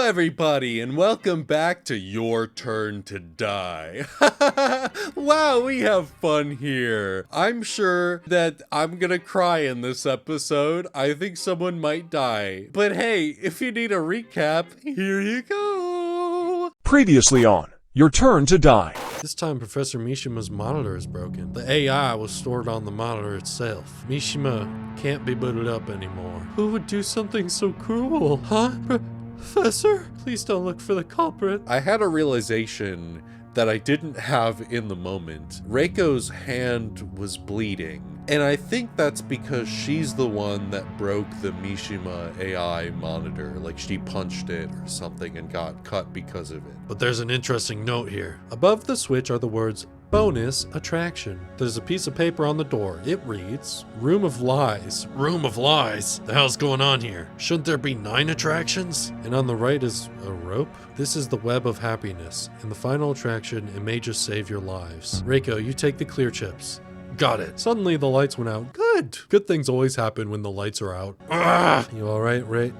everybody, and welcome back to Your Turn to Die. Wow, we have fun here. I'm sure that I'm gonna cry in this episode. I think someone might die. But hey, if you need a recap, here you go. Previously on Your Turn to Die. This time, Professor Mishima's monitor is broken. The AI was stored on the monitor itself. Mishima can't be booted up anymore. Who would do something so cruel? Huh? Professor? Please don't look for the culprit. I had a realization that I didn't have in the moment. Reiko's hand was bleeding, and I think that's because she's the one that broke the Mishima AI monitor. Like, she punched it or something and got cut because of it. But there's an interesting note here. Above the switch are the words, bonus attraction. There's a piece of paper on the door. It reads, Room of Lies. Room of Lies? The hell's going on here? Shouldn't there be 9 attractions? And on the right is a rope? This is the web of happiness. In the final attraction, it may just save your lives. Reiko, you take the clear chips. Got it. Suddenly the lights went out. Good. Good things always happen when the lights are out. You alright, Ray?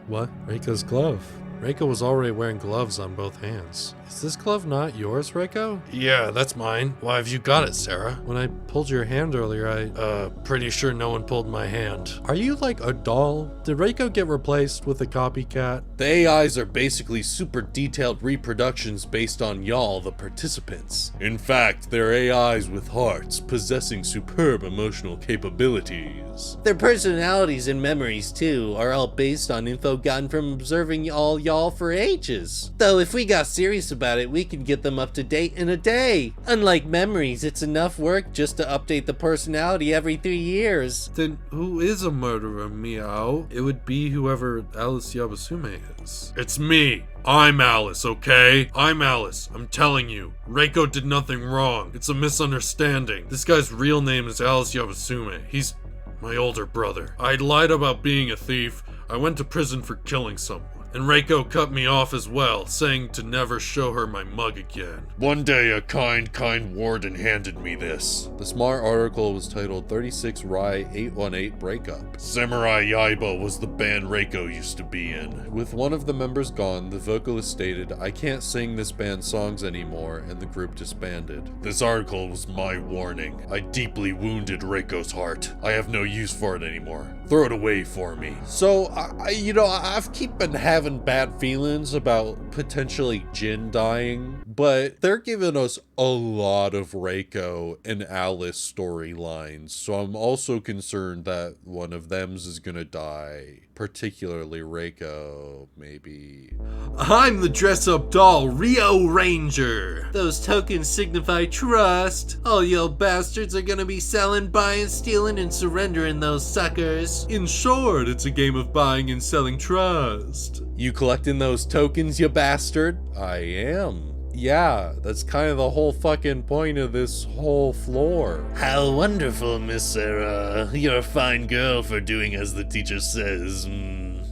What? Reiko's glove. Reiko was already wearing gloves on both hands. Is this glove not yours, Reiko? Yeah, that's mine. Why have you got it, Sarah? When I pulled your hand earlier, pretty sure no one pulled my hand. Are you like a doll? Did Reiko get replaced with a copycat? The AIs are basically super detailed reproductions based on y'all, the participants. In fact, they're AIs with hearts, possessing superb emotional capabilities. Their personalities and memories, too, are all based on info gotten from observing all y'all for ages. Though if we got serious about it, we could get them up to date in a day. Unlike memories, it's enough work just to update the personality every 3 years. Then who is a murderer, Meow? It would be whoever Alice Yabasume is. It's me. I'm Alice, okay? I'm Alice. I'm telling you. Reiko did nothing wrong. It's a misunderstanding. This guy's real name is Alice Yabasume. He's my older brother. I lied about being a thief. I went to prison for killing someone. And Reiko cut me off as well, saying to never show her my mug again. One day, a kind warden handed me this. The smart article was titled 36 Rai 818 Breakup. Samurai Yaiba was the band Reiko used to be in. With one of the members gone, the vocalist stated, I can't sing this band's songs anymore, and the group disbanded. This article was my warning. I deeply wounded Reiko's heart. I have no use for it anymore. Throw it away for me. So, I've been having bad feelings about potentially Jin dying, but they're giving us a lot of Reiko and Alice storylines, so I'm also concerned that one of them's is gonna die, particularly Reiko, maybe. I'm the dress-up doll, Rio Ranger. Those tokens signify trust. All you bastards are gonna be selling, buying, stealing, and surrendering those suckers. In short, it's a game of buying and selling trust. You collecting those tokens, you bastard? I am. Yeah, that's kind of the whole fucking point of this whole floor. How wonderful, Miss Sarah. You're a fine girl for doing as the teacher says.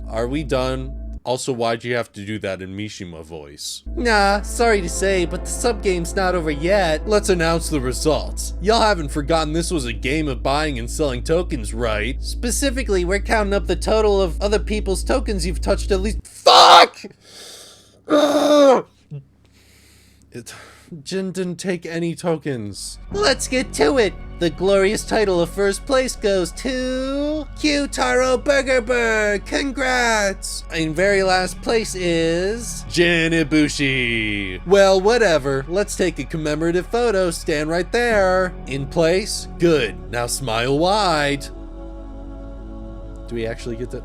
Are we done? Also, why'd you have to do that in Mishima voice? Nah, sorry to say, but the sub-game's not over yet. Let's announce the results. Y'all haven't forgotten this was a game of buying and selling tokens, right? Specifically, we're counting up the total of other people's tokens you've touched at least— Fuck! Jin didn't take any tokens. Let's get to it. The glorious title of first place goes to q-taro Burger. Congrats! In very last place is Jin Ibushi. Well, whatever. Let's take a commemorative photo. Stand right there. In place? Good. Now smile wide. Do we actually get to...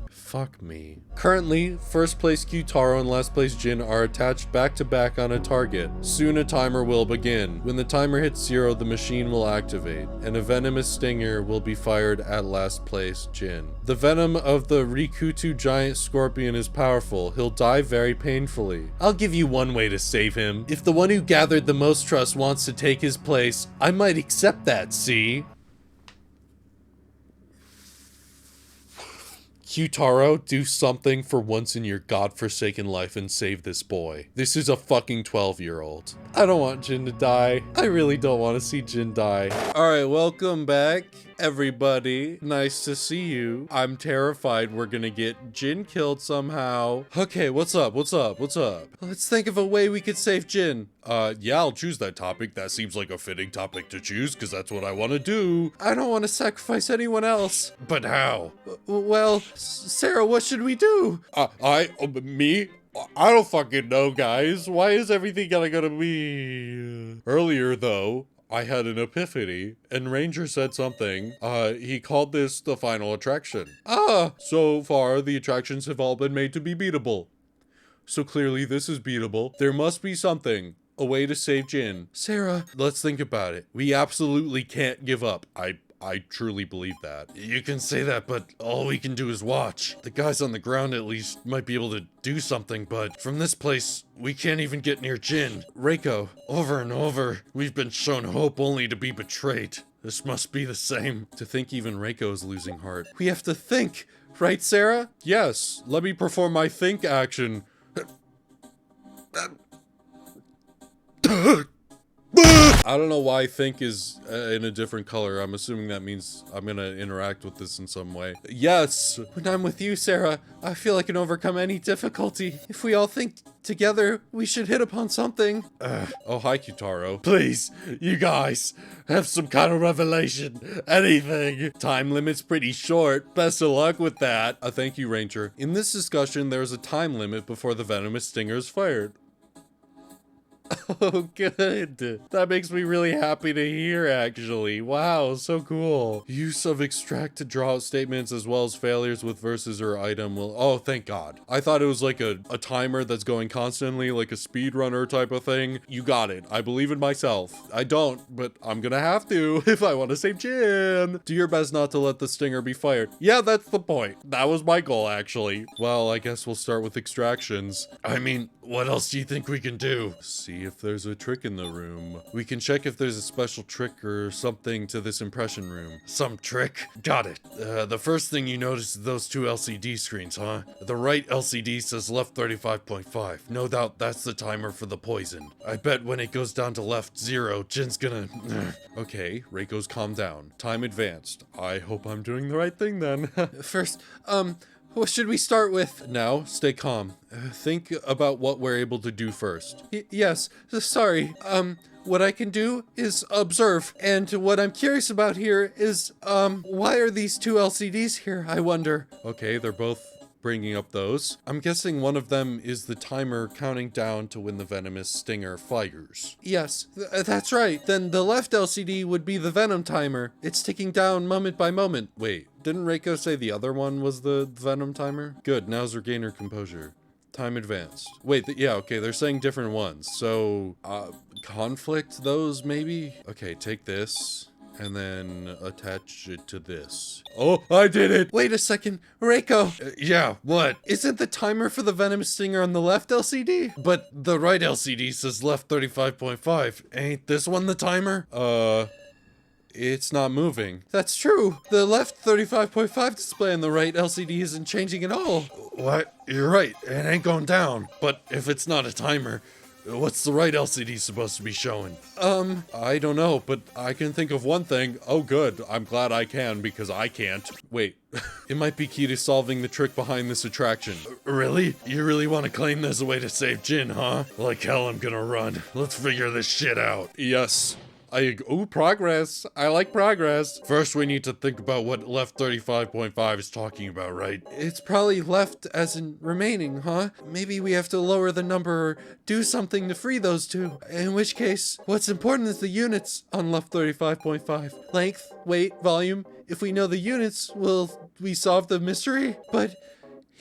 Fuck me. Currently, first place q-taro and last place Jin are attached back to back on a target. Soon a timer will begin. When the timer hits 0, the machine will activate, and a venomous stinger will be fired at last place Jin. The venom of the Rikutu giant scorpion is powerful. He'll die very painfully. I'll give you one way to save him. If the one who gathered the most trust wants to take his place, I might accept that, see? q-taro, do something for once in your godforsaken life and save this boy. This is a fucking 12-year-old. I don't want Jin to die. I really don't want to see Jin die. Alright, welcome back. Everybody, nice to see you. I'm terrified we're gonna get Jin killed somehow. Okay, what's up? What's up? What's up? Let's think of a way we could save Jin. Yeah, I'll choose that topic. That seems like a fitting topic to choose because that's what I want to do. I don't want to sacrifice anyone else. But how? Well, Sarah, what should we do? Me? I don't fucking know, guys. Why is everything gonna be... Earlier, though, I had an epiphany, and Ranger said something. He called this the final attraction. So far, the attractions have all been made to be beatable. So clearly this is beatable. There must be something. A way to save Jin. Sarah, let's think about it. We absolutely can't give up. I truly believe that. You can say that, but all we can do is watch. The guys on the ground at least might be able to do something, but from this place, we can't even get near Jin. Reiko, over and over, we've been shown hope only to be betrayed. This must be the same. To think even Reiko is losing heart. We have to think, right, Sarah? Yes, let me perform my think action. I don't know why think is in a different color. I'm assuming that means I'm gonna interact with this in some way. Yes! When I'm with you, Sarah, I feel I can overcome any difficulty. If we all think together, we should hit upon something. Oh, hi, q-taro. Please, you guys, have some kind of revelation. Anything. Time limit's pretty short. Best of luck with that. Thank you, Ranger. In this discussion, there's a time limit before the venomous stinger is fired. Oh, good. That makes me really happy to hear, actually. Wow, so cool. Use of extract to draw out statements as well as failures with verses or item will... Oh, thank God. I thought it was like a timer that's going constantly, like a speedrunner type of thing. You got it. I believe in myself. I don't, but I'm gonna have to if I want to save Jin. Do your best not to let the stinger be fired. Yeah, that's the point. That was my goal, actually. Well, I guess we'll start with extractions. I mean, what else do you think we can do? See if there's a trick in the room. We can check if there's a special trick or something to this impression room. Some trick? Got it. The first thing you notice is those two LCD screens, huh? The right LCD says left 35.5. No doubt that's the timer for the poison. I bet when it goes down to left 0, Jin's gonna... Okay, Reiko's calm down. Time advanced. I hope I'm doing the right thing then. First, what should we start with? Now, stay calm. Think about what we're able to do first. Yes, sorry. What I can do is observe. And what I'm curious about here is, why are these two LCDs here, I wonder? Okay, they're both bringing up those. I'm guessing one of them is the timer counting down to when the venomous stinger fires. Yes, that's right. Then the left LCD would be the venom timer. It's ticking down moment by moment. Wait, didn't Reiko say the other one was the venom timer? Good, now's regain her composure. Time advanced. Wait, yeah, okay, they're saying different ones. So, conflict those, maybe? Okay, take this, and then attach it to this. Oh, I did it! Wait a second, Reiko! Yeah, what? Isn't the timer for the venom stinger on the left LCD? But the right LCD says left 35.5. Ain't this one the timer? It's not moving. That's true. The left 35.5 display on the right LCD isn't changing at all. What? You're right. It ain't going down. But if it's not a timer, what's the right LCD supposed to be showing? I don't know, but I can think of one thing. Oh, good. I'm glad I can because I can't. Wait. It might be key to solving the trick behind this attraction. Really? You really want to claim there's a way to save Jin, huh? Like hell, I'm gonna run. Let's figure this shit out. Yes. Ooh, progress. I like progress. First, we need to think about what left 35.5 is talking about, right? It's probably left as in remaining, huh? Maybe we have to lower the number or do something to free those two. In which case, what's important is the units on left 35.5. Length, weight, volume. If we know the units, will we solve the mystery? But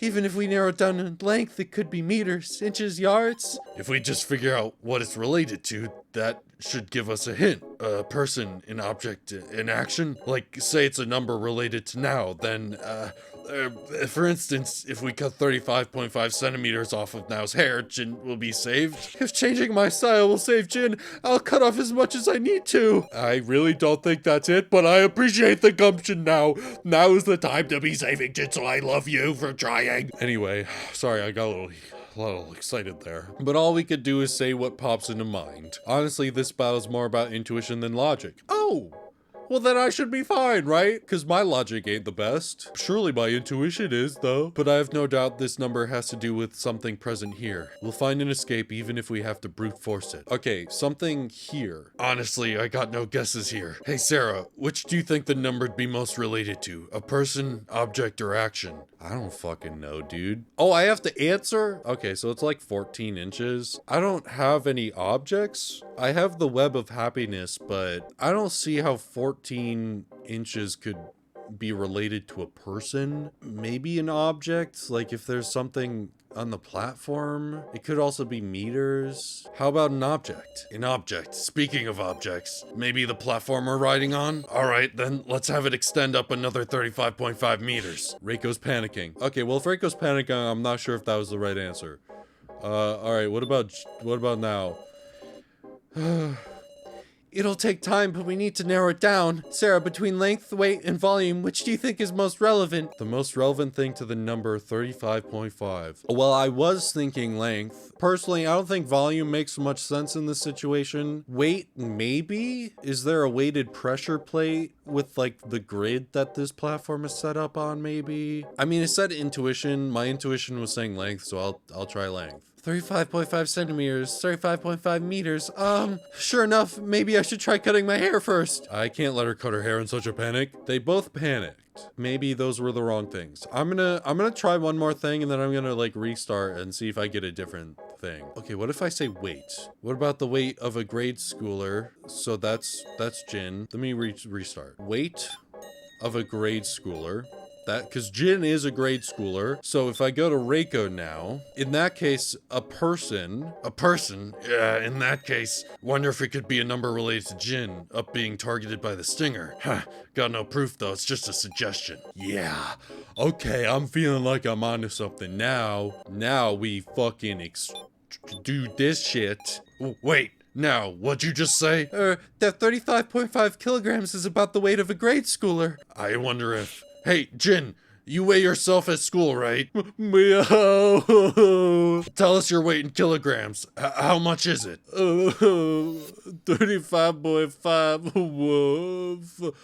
even if we narrow it down in length, it could be meters, inches, yards. If we just figure out what it's related to, that should give us a hint. A person, an object, an action. Like, say it's a number related to now, then, for instance, if we cut 35.5 centimeters off of Now's hair, Jin will be saved. If changing my style will save Jin, I'll cut off as much as I need to. I really don't think that's it, but I appreciate the gumption now. Now is the time to be saving Jin, so I love you for trying. Anyway, sorry, I got a little excited there. But all we could do is say what pops into mind. Honestly, this battle is more about intuition than logic. Oh! Well, then I should be fine, right? Because my logic ain't the best. Surely my intuition is, though. But I have no doubt this number has to do with something present here. We'll find an escape even if we have to brute force it. Okay, something here. Honestly, I got no guesses here. Hey, Sarah, which do you think the number'd be most related to? A person, object, or action? I don't fucking know, dude. Oh, I have to answer? Okay, so it's like 14 inches. I don't have any objects. I have the web of happiness, but I don't see how 14 inches could be related to a person. Maybe an object, like if there's something on the platform. It could also be meters. How about an object? An object. Speaking of objects, maybe the platform we're riding on? All right, then let's have it extend up another 35.5 meters. Reiko's panicking. Okay, well, if Reiko's panicking, I'm not sure if that was the right answer. All right, what about now? It'll take time, but we need to narrow it down. Sarah, between length, weight, and volume, which do you think is most relevant? The most relevant thing to the number 35.5. Well, I was thinking length. Personally, I don't think volume makes much sense in this situation. Weight, maybe? Is there a weighted pressure plate with like the grid that this platform is set up on, maybe? I mean, it said intuition. My intuition was saying length, so I'll try length. 35.5 centimeters, 35.5 meters. Sure enough, maybe I should try cutting my hair first. I can't let her cut her hair in such a panic. They both panicked. Maybe those were the wrong things. I'm gonna try one more thing and then I'm gonna like restart and see if I get a different thing. Okay, what if I say weight? What about the weight of a grade schooler? So that's Jin. Let me restart. Weight of a grade schooler. That, because Jin is a grade schooler. So if I go to Reiko now, in that case, a person, yeah, in that case, wonder if it could be a number related to Jin, up being targeted by the stinger. Huh, got no proof though, it's just a suggestion. Yeah, okay, I'm feeling like I'm onto something now. Now we fucking do this shit. Wait. Now, what'd you just say? That 35.5 kilograms is about the weight of a grade schooler. I wonder if... Hey, Jin, you weigh yourself at school, right? Meow. Tell us your weight in kilograms. How much is it? 35.5.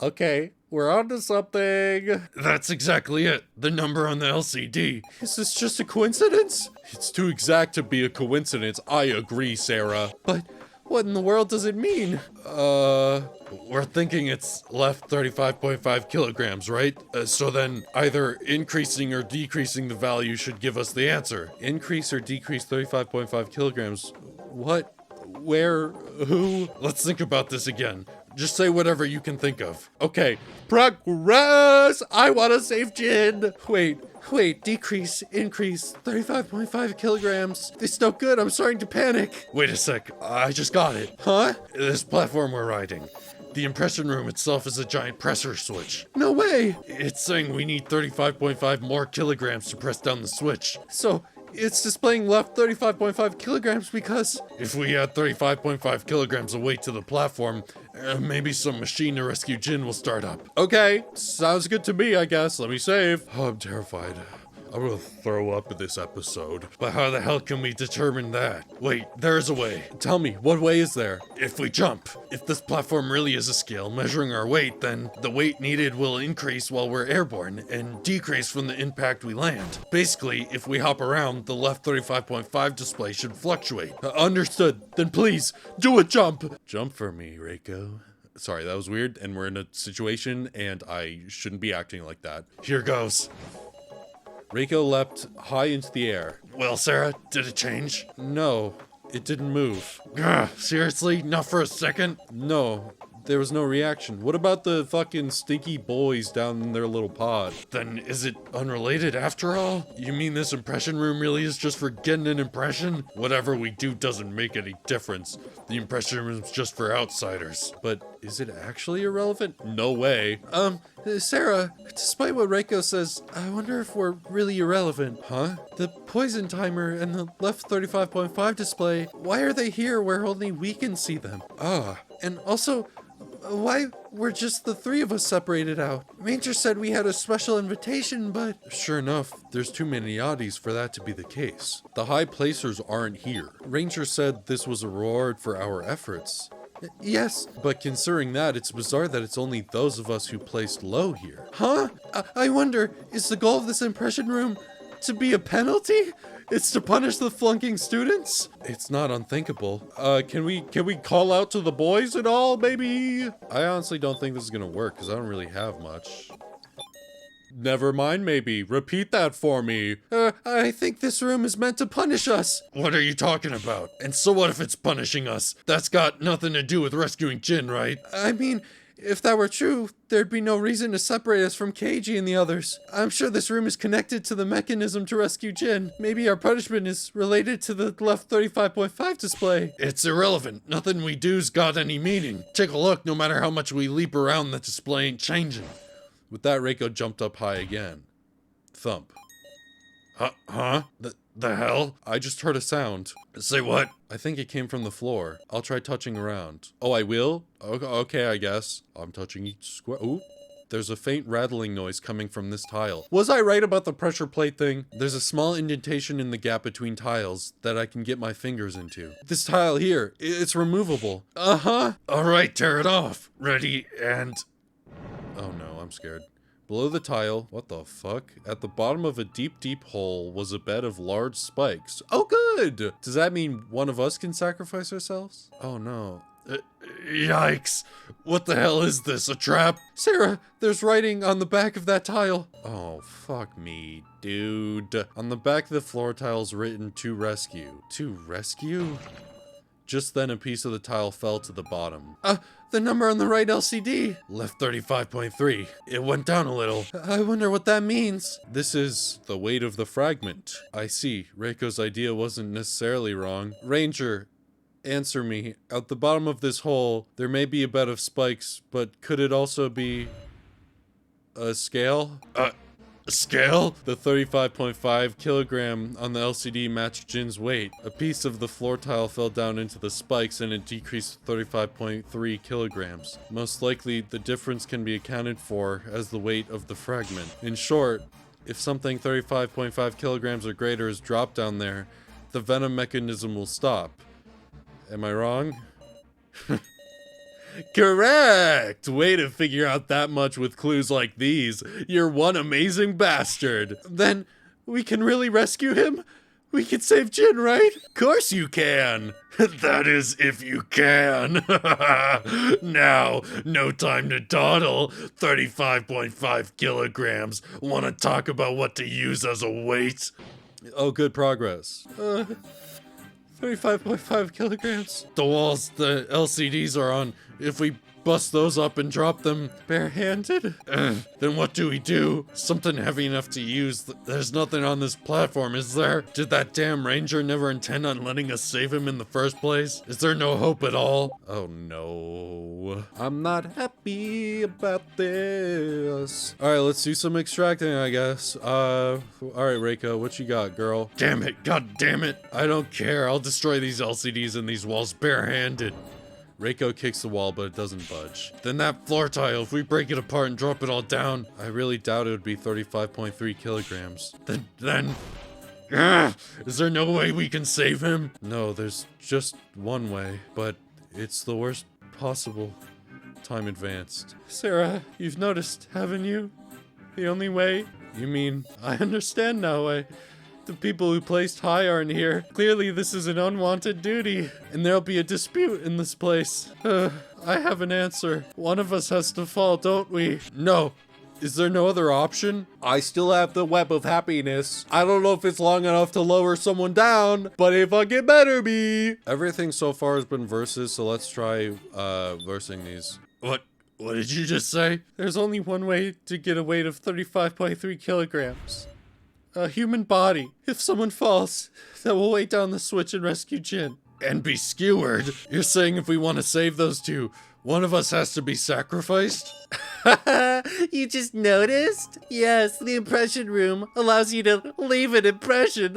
Okay, we're on to something. That's exactly it. The number on the LCD. Is this just a coincidence? It's too exact to be a coincidence. I agree, Sarah. But what in the world does it mean? We're thinking it's left 35.5 kilograms, right? So then either increasing or decreasing the value should give us the answer. Increase or decrease 35.5 kilograms. What? Where? Who? Let's think about this again. Just say whatever you can think of. Okay. Progress! I want to save Jin! Wait, decrease, increase, 35.5 kilograms. It's no good, I'm starting to panic. Wait a sec, I just got it. Huh? This platform we're riding. The impression room itself is a giant presser switch. No way! It's saying we need 35.5 more kilograms to press down the switch. So, it's displaying left 35.5 kilograms because... If we add 35.5 kilograms of weight to the platform, maybe some machine to rescue Jin will start up. Okay, sounds good to me, I guess. Let me save. Oh, I'm terrified. I'm gonna throw up in this episode. But how the hell can we determine that? Wait, there's a way. Tell me, what way is there? If we jump. If this platform really is a scale measuring our weight, then the weight needed will increase while we're airborne and decrease from the impact we land. Basically, if we hop around, the left 35.5 display should fluctuate. Understood. Then please, do a jump. Jump for me, Reiko. Sorry, that was weird, and we're in a situation, and I shouldn't be acting like that. Here goes. Reiko leapt high into the air. Well, Sarah, did it change? No, it didn't move. Gah, seriously? Not for a second? No, there was no reaction. What about the fucking stinky boys down in their little pod? Then is it unrelated after all? You mean this impression room really is just for getting an impression? Whatever we do doesn't make any difference. The impression room's just for outsiders. But is it actually irrelevant? No way. Sarah, despite what Reiko says, I wonder if we're really irrelevant. Huh? The poison timer and the left 35.5 display, why are they here where only we can see them? And also, why were just the three of us separated out? Ranger said we had a special invitation, but... Sure enough, there's too many oddies for that to be the case. The high placers aren't here. Ranger said this was a reward for our efforts. Yes, but considering that, it's bizarre that it's only those of us who placed low here. Huh? I wonder, is the goal of this impression room to be a penalty? It's to punish the flunking students? It's not unthinkable. Can we call out to the boys at all, maybe? I honestly don't think this is gonna work, because I don't really have much. Never mind, maybe. Repeat that for me. I think this room is meant to punish us. What are you talking about? And so what if it's punishing us? That's got nothing to do with rescuing Jin, right? I mean, if that were true, there'd be no reason to separate us from Keiji and the others. I'm sure this room is connected to the mechanism to rescue Jin. Maybe our punishment is related to the left 35.5 display. It's irrelevant. Nothing we do's got any meaning. Take a look, no matter how much we leap around, the display ain't changing. With that, Reiko jumped up high again. Thump. Huh? The hell? I just heard a sound. Say what? I think it came from the floor. I'll try touching around. Oh, I will? Okay, I guess. I'm touching each square. Ooh. There's a faint rattling noise coming from this tile. Was I right about the pressure plate thing? There's a small indentation in the gap between tiles that I can get my fingers into. This tile here, it's removable. Uh-huh. All right, tear it off. Ready, and... Oh no, I'm scared. Below the tile, what the fuck? At the bottom of a deep, deep hole was a bed of large spikes. Oh good! Does that mean one of us can sacrifice ourselves? Oh no. Yikes! What the hell is this, a trap? Sarah, there's writing on the back of that tile. Oh, fuck me, dude. On the back of the floor tile's written, "To rescue." To rescue? Just then a piece of the tile fell to the bottom. The number on the right LCD. Left 35.3. It went down a little. I wonder what that means. This is the weight of the fragment. I see. Reiko's idea wasn't necessarily wrong. Ranger, answer me. At the bottom of this hole, there may be a bed of spikes, but could it also be a scale? Scale? The 35.5 kilogram on the LCD matched Jin's weight. A piece of the floor tile fell down into the spikes and it decreased to 35.3 kilograms. Most likely, the difference can be accounted for as the weight of the fragment. In short, if something 35.5 kilograms or greater is dropped down there, the venom mechanism will stop. Am I wrong? Correct! Way to figure out that much with clues like these. You're one amazing bastard. Then, we can really rescue him? We can save Jin, right? Course you can! That is, if you can. Now, no time to dawdle. 35.5 kilograms. Wanna talk about what to use as a weight? Oh, good progress. 35.5 kilograms. The walls the LCDs are on, if we bust those up and drop them barehanded? Then what do we do? Something heavy enough to use. There's nothing on this platform, is there? Did that damn ranger never intend on letting us save him in the first place? Is there no hope at all? Oh no. I'm not happy about this. Alright, let's do some extracting, I guess. Alright, Reiko, what you got, girl? Damn it, god damn it. I don't care, I'll destroy these LCDs and these walls barehanded. Reiko kicks the wall, but it doesn't budge. Then that floor tile, if we break it apart and drop it all down, I really doubt it would be 35.3 kilograms. Then, is there no way we can save him? No, there's just one way, but it's the worst possible. Time advanced. Sarah, you've noticed, haven't you? The only way? You mean, I understand now. The people who placed high aren't here. Clearly this is an unwanted duty, and there'll be a dispute in this place. I have an answer. One of us has to fall, don't we? No. Is there no other option? I still have the web of happiness. I don't know if it's long enough to lower someone down, but it fucking better be. Everything so far has been verses, so let's try versing these. What did you just say? There's only one way to get a weight of 35.3 kilograms. A human body. If someone falls, that will weigh down the switch and rescue Jin. And be skewered? You're saying if we want to save those two, one of us has to be sacrificed? You just noticed? Yes, the impression room allows you to leave an impression.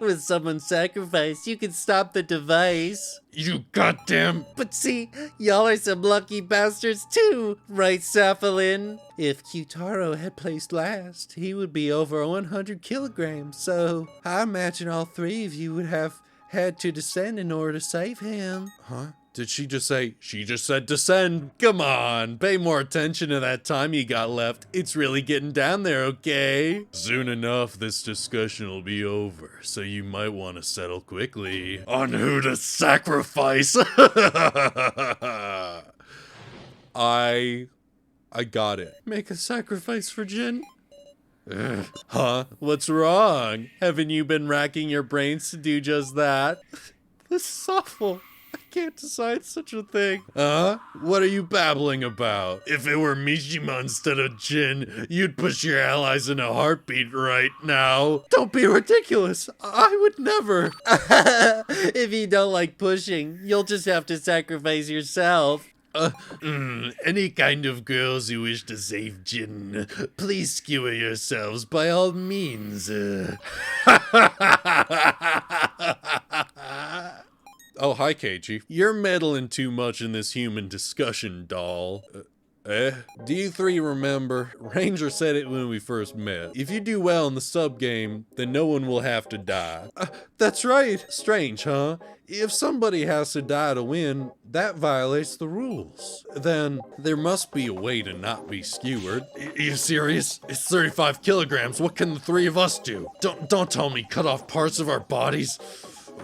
With someone's sacrifice, you can stop the device. You goddamn... But see, y'all are some lucky bastards too, right, Saphalin? If q-taro had placed last, he would be over 100 kilograms, so I imagine all three of you would have had to descend in order to save him. Huh? Did she just say, she just said descend? Come on, pay more attention to that time you got left. It's really getting down there, okay? Soon enough, this discussion will be over, so you might want to settle quickly on who to sacrifice. I got it. Make a sacrifice for Jin? Huh? What's wrong? Haven't you been racking your brains to do just that? This is awful. I can't decide such a thing. What are you babbling about? If it were Mishima instead of Jin, you'd push your allies in a heartbeat right now. Don't be ridiculous. I would never. If you don't like pushing, you'll just have to sacrifice yourself. Any kind of girls who wish to save Jin, please skewer yourselves by all means. Oh, hi, KG. You're meddling too much in this human discussion, doll. Do you three remember? Ranger said it when we first met. If you do well in the sub-game, then no one will have to die. That's right. Strange, huh? If somebody has to die to win, that violates the rules. Then there must be a way to not be skewered. Are you serious? It's 35 kilograms. What can the three of us do? Don't tell me cut off parts of our bodies.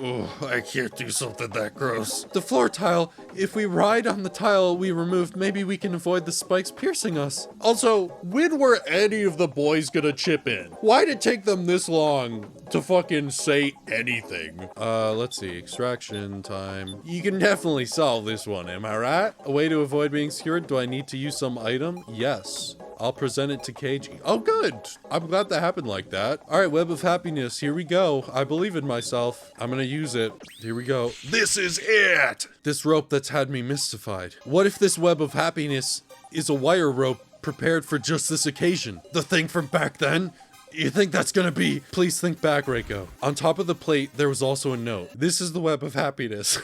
Oh, I can't do something that gross. The floor tile. If we ride on the tile we removed, maybe we can avoid the spikes piercing us. Also, when were any of the boys gonna chip in? Why'd it take them this long to fucking say anything? Let's see. Extraction time. You can definitely solve this one, am I right? A way to avoid being skewered? Do I need to use some item? Yes. I'll present it to KG. Oh, good. I'm glad that happened like that. All right, Web of Happiness. Here we go. I believe in myself. I'm gonna use it. Here we go. This is it. This rope that's had me mystified. What if this Web of Happiness is a wire rope prepared for just this occasion? The thing from back then? You think that's gonna be? Please think back, Reiko. On top of the plate, there was also a note. This is the Web of Happiness.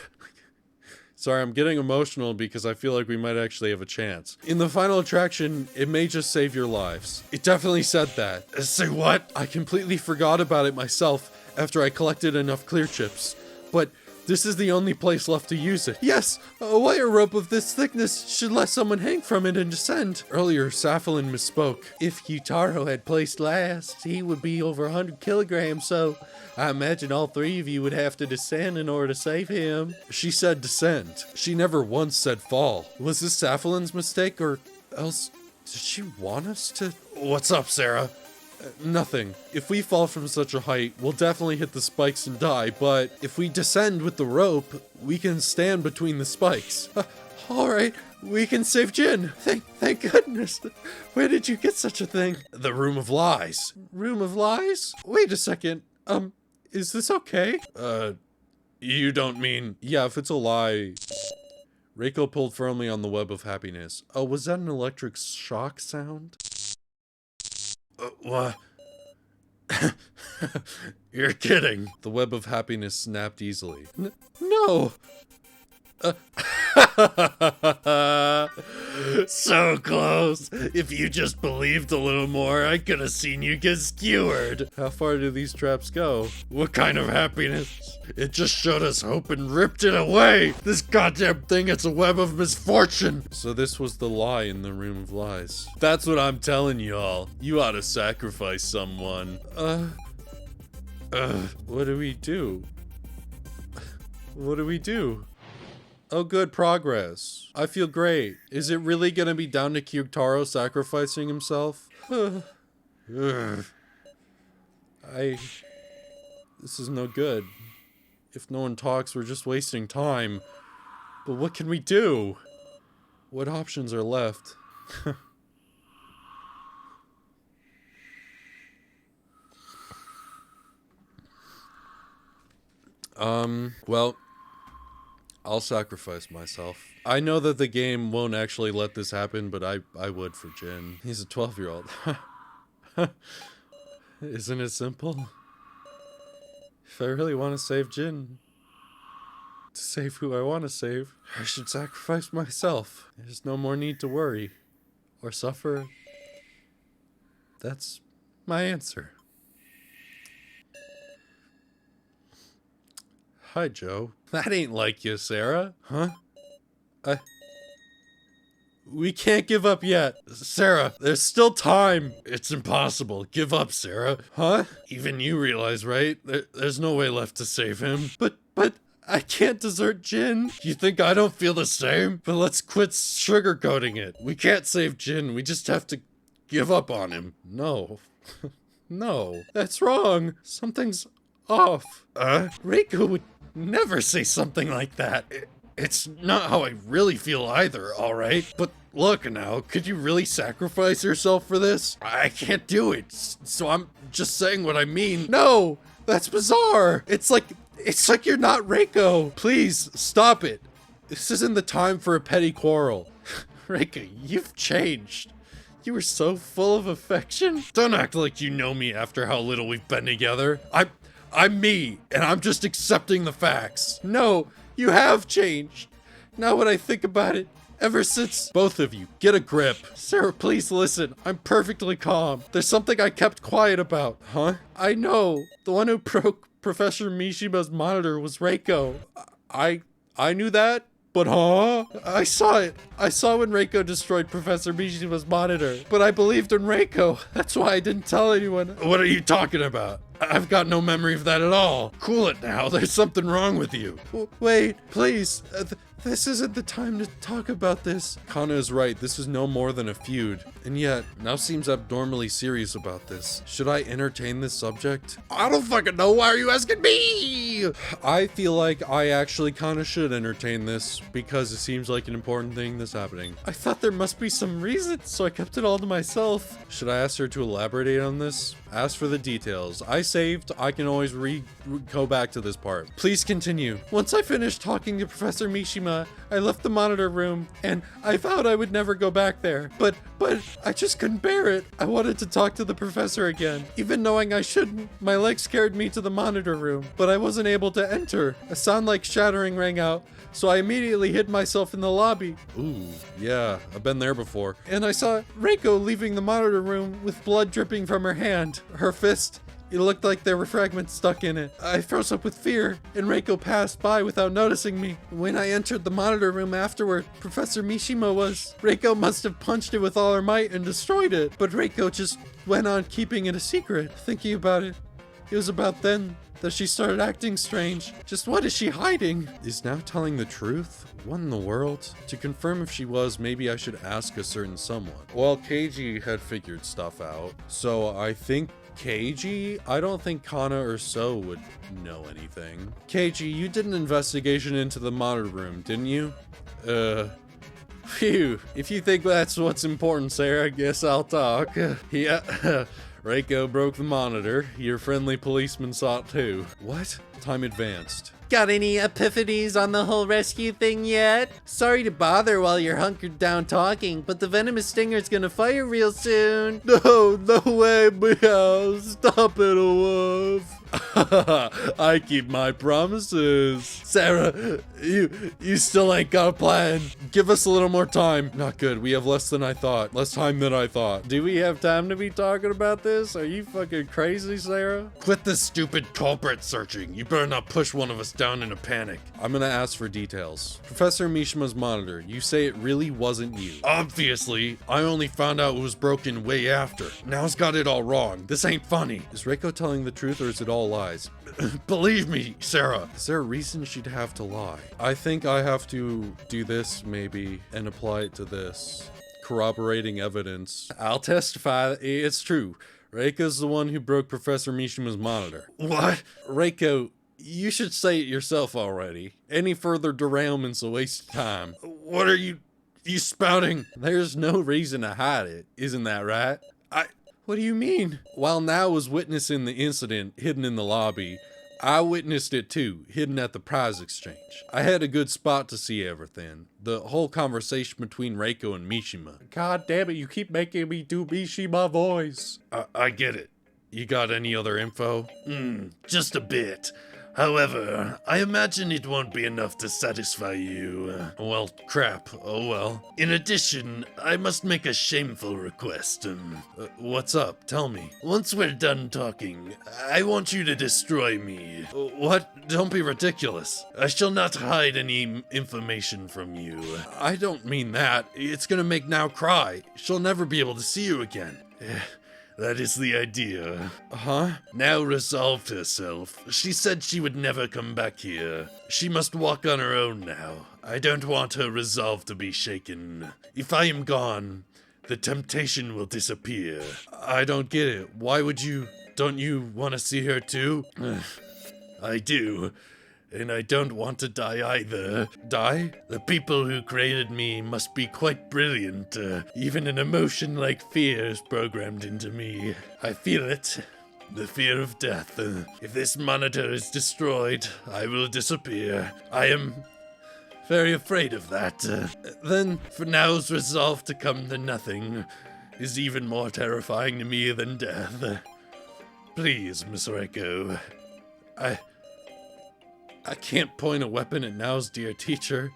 Sorry, I'm getting emotional because I feel like we might actually have a chance. In the final attraction, it may just save your lives. It definitely said that. Say what? I completely forgot about it myself after I collected enough clear chips. But this is the only place left to use it. Yes, a wire rope of this thickness should let someone hang from it and descend. Earlier, Safalin misspoke. If q-taro had placed last, he would be over 100 kilograms, so I imagine all three of you would have to descend in order to save him. She said descend. She never once said fall. Was this Safalin's mistake, or else did she want us to? What's up, Sarah? Nothing. If we fall from such a height, we'll definitely hit the spikes and die, but if we descend with the rope, we can stand between the spikes. Alright, we can save Jin. Thank goodness. Where did you get such a thing? The Room of Lies. Room of Lies? Wait a second. Is this okay? You don't mean... Yeah, if it's a lie... Reiko pulled firmly on the Web of Happiness. Oh, was that an electric shock sound? What? You're kidding. The Web of Happiness snapped easily. No! So close. If you just believed a little more, I could have seen you get skewered. How far do these traps go? What kind of happiness? It just showed us hope and ripped it away. This goddamn thing, it's a web of misfortune. So this was the lie in the Room of Lies. That's what I'm telling y'all. You ought to sacrifice someone. What do we do? What do we do? Oh, good progress. I feel great. Is it really gonna be down to q-taro sacrificing himself? This is no good. If no one talks, we're just wasting time. But what can we do? What options are left? Well, I'll sacrifice myself. I know that the game won't actually let this happen, but I would for Jin. He's a 12-year-old. Isn't it simple? If I really want to save Jin, to save who I want to save, I should sacrifice myself. There's no more need to worry or suffer. That's my answer. Hi, Joe. That ain't like you, Sarah. Huh? We can't give up yet. Sarah, there's still time. It's impossible. Give up, Sarah. Huh? Even you realize, right? There's no way left to save him. But I can't desert Jin. You think I don't feel the same? But let's quit sugarcoating it. We can't save Jin. We just have to give up on him. No. No. That's wrong. Something's off. Reiko would never say something like that. It's not how I really feel either, alright? But look now, could you really sacrifice yourself for this? I can't do it, so I'm just saying what I mean. No! That's bizarre! It's like you're not Reiko! Please, stop it! This isn't the time for a petty quarrel. Reiko, you've changed. You were so full of affection. Don't act like you know me after how little we've been together. I'm me, and I'm just accepting the facts. No, you have changed. Now when I think about it, ever since both of you, get a grip. Sarah, please listen. I'm perfectly calm. There's something I kept quiet about. Huh? I know. The one who broke Professor Mishima's monitor was Reiko. I knew that, but I saw it. I saw when Reiko destroyed Professor Mishima's monitor, but I believed in Reiko. That's why I didn't tell anyone. What are you talking about? I've got no memory of that at all. Cool it now. There's something wrong with you. Wait, please. This isn't the time to talk about this. Kana is right. This is no more than a feud. And yet, now seems abnormally serious about this. Should I entertain this subject? I don't fucking know. Why are you asking me? I feel like I actually kinda should entertain this because it seems like an important thing that's happening. I thought there must be some reason, so I kept it all to myself. Should I ask her to elaborate on this? Ask for the details. I saved. I can always go back to this part. Please continue. Once I finished talking to Professor Mishima, I left the monitor room, and I vowed I would never go back there. But I just couldn't bear it. I wanted to talk to the professor again. Even knowing I shouldn't, my legs carried me to the monitor room, but I wasn't able to enter. A sound like shattering rang out, so I immediately hid myself in the lobby. Ooh, yeah, I've been there before. And I saw Reiko leaving the monitor room with blood dripping from her hand. Her fist, it looked like there were fragments stuck in it. I froze up with fear, and Reiko passed by without noticing me. When I entered the monitor room afterward, Professor Mishima was. Reiko must have punched it with all her might and destroyed it, but Reiko just went on keeping it a secret. Thinking about it, it was about then that she started acting strange. Just what is she hiding? Is now telling the truth? What in the world? To confirm if she was, maybe I should ask a certain someone. Well, Keiji had figured stuff out, so I think Keiji? I don't think Kana or So would know anything. Keiji, you did an investigation into the monitor room, didn't you? Phew. If you think that's what's important, Sarah, I guess I'll talk. Yeah. Reiko broke the monitor. Your friendly policeman saw it too. What? Time advanced. Got any epiphanies on the whole rescue thing yet? Sorry to bother while you're hunkered down talking, but the venomous stinger's gonna fire real soon. No way, Meow. Stop it, Wolf. I keep my promises. Sarah, you still ain't got a plan. Give us a little more time. Not good. We have less than I thought. Less time than I thought. Do we have time to be talking about this? Are you fucking crazy, Sarah? Quit this stupid culprit searching. You better not push one of us down in a panic. I'm gonna ask for details. Professor Mishima's monitor. You say it really wasn't you. Obviously. I only found out it was broken way after. Now it's got it all wrong. This ain't funny. Is Reiko telling the truth or is it all lies? Believe me, Sarah. Is there a reason she'd have to lie? I think I have to do this, maybe, and apply it to this. Corroborating evidence. I'll testify that it's true. Reiko's the one who broke Professor Mishima's monitor. What? Reiko, you should say it yourself already. Any further derailment's a waste of time. What are you spouting? There's no reason to hide it, isn't that right? What do you mean? While Now was witnessing the incident hidden in the lobby, I witnessed it too, hidden at the prize exchange. I had a good spot to see everything. The whole conversation between Reiko and Mishima. God damn it, you keep making me do Mishima voice. I get it. You got any other info? Just a bit. However, I imagine it won't be enough to satisfy you. Well, crap. Oh well. In addition, I must make a shameful request. What's up? Tell me. Once we're done talking, I want you to destroy me. What? Don't be ridiculous. I shall not hide any information from you. I don't mean that. It's gonna make Now cry. She'll never be able to see you again. That is the idea. Huh? Now resolved herself. She said she would never come back here. She must walk on her own now. I don't want her resolve to be shaken. If I am gone, the temptation will disappear. I don't get it. Why would you... Don't you want to see her too? I do. And I don't want to die either. Die? The people who created me must be quite brilliant. Even an emotion like fear is programmed into me. I feel it. The fear of death. If this monitor is destroyed, I will disappear. I am very afraid of that. Then, for now's resolve to come to nothing is even more terrifying to me than death. Please, Miss Reiko. I can't point a weapon at Now's dear teacher.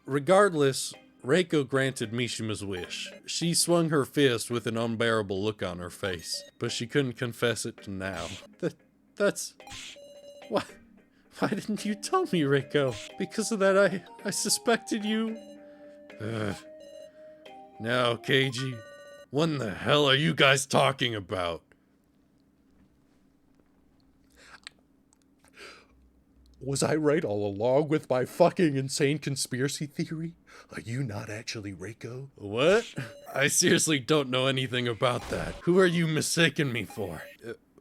Regardless, Reiko granted Mishima's wish. She swung her fist with an unbearable look on her face, but she couldn't confess it to Now. That's... Why didn't you tell me, Reiko? Because of that, I suspected you. Now, Keiji... What the hell are you guys talking about? Was I right all along with my fucking insane conspiracy theory? Are you not actually Reiko? What? I seriously don't know anything about that. Who are you mistaking me for?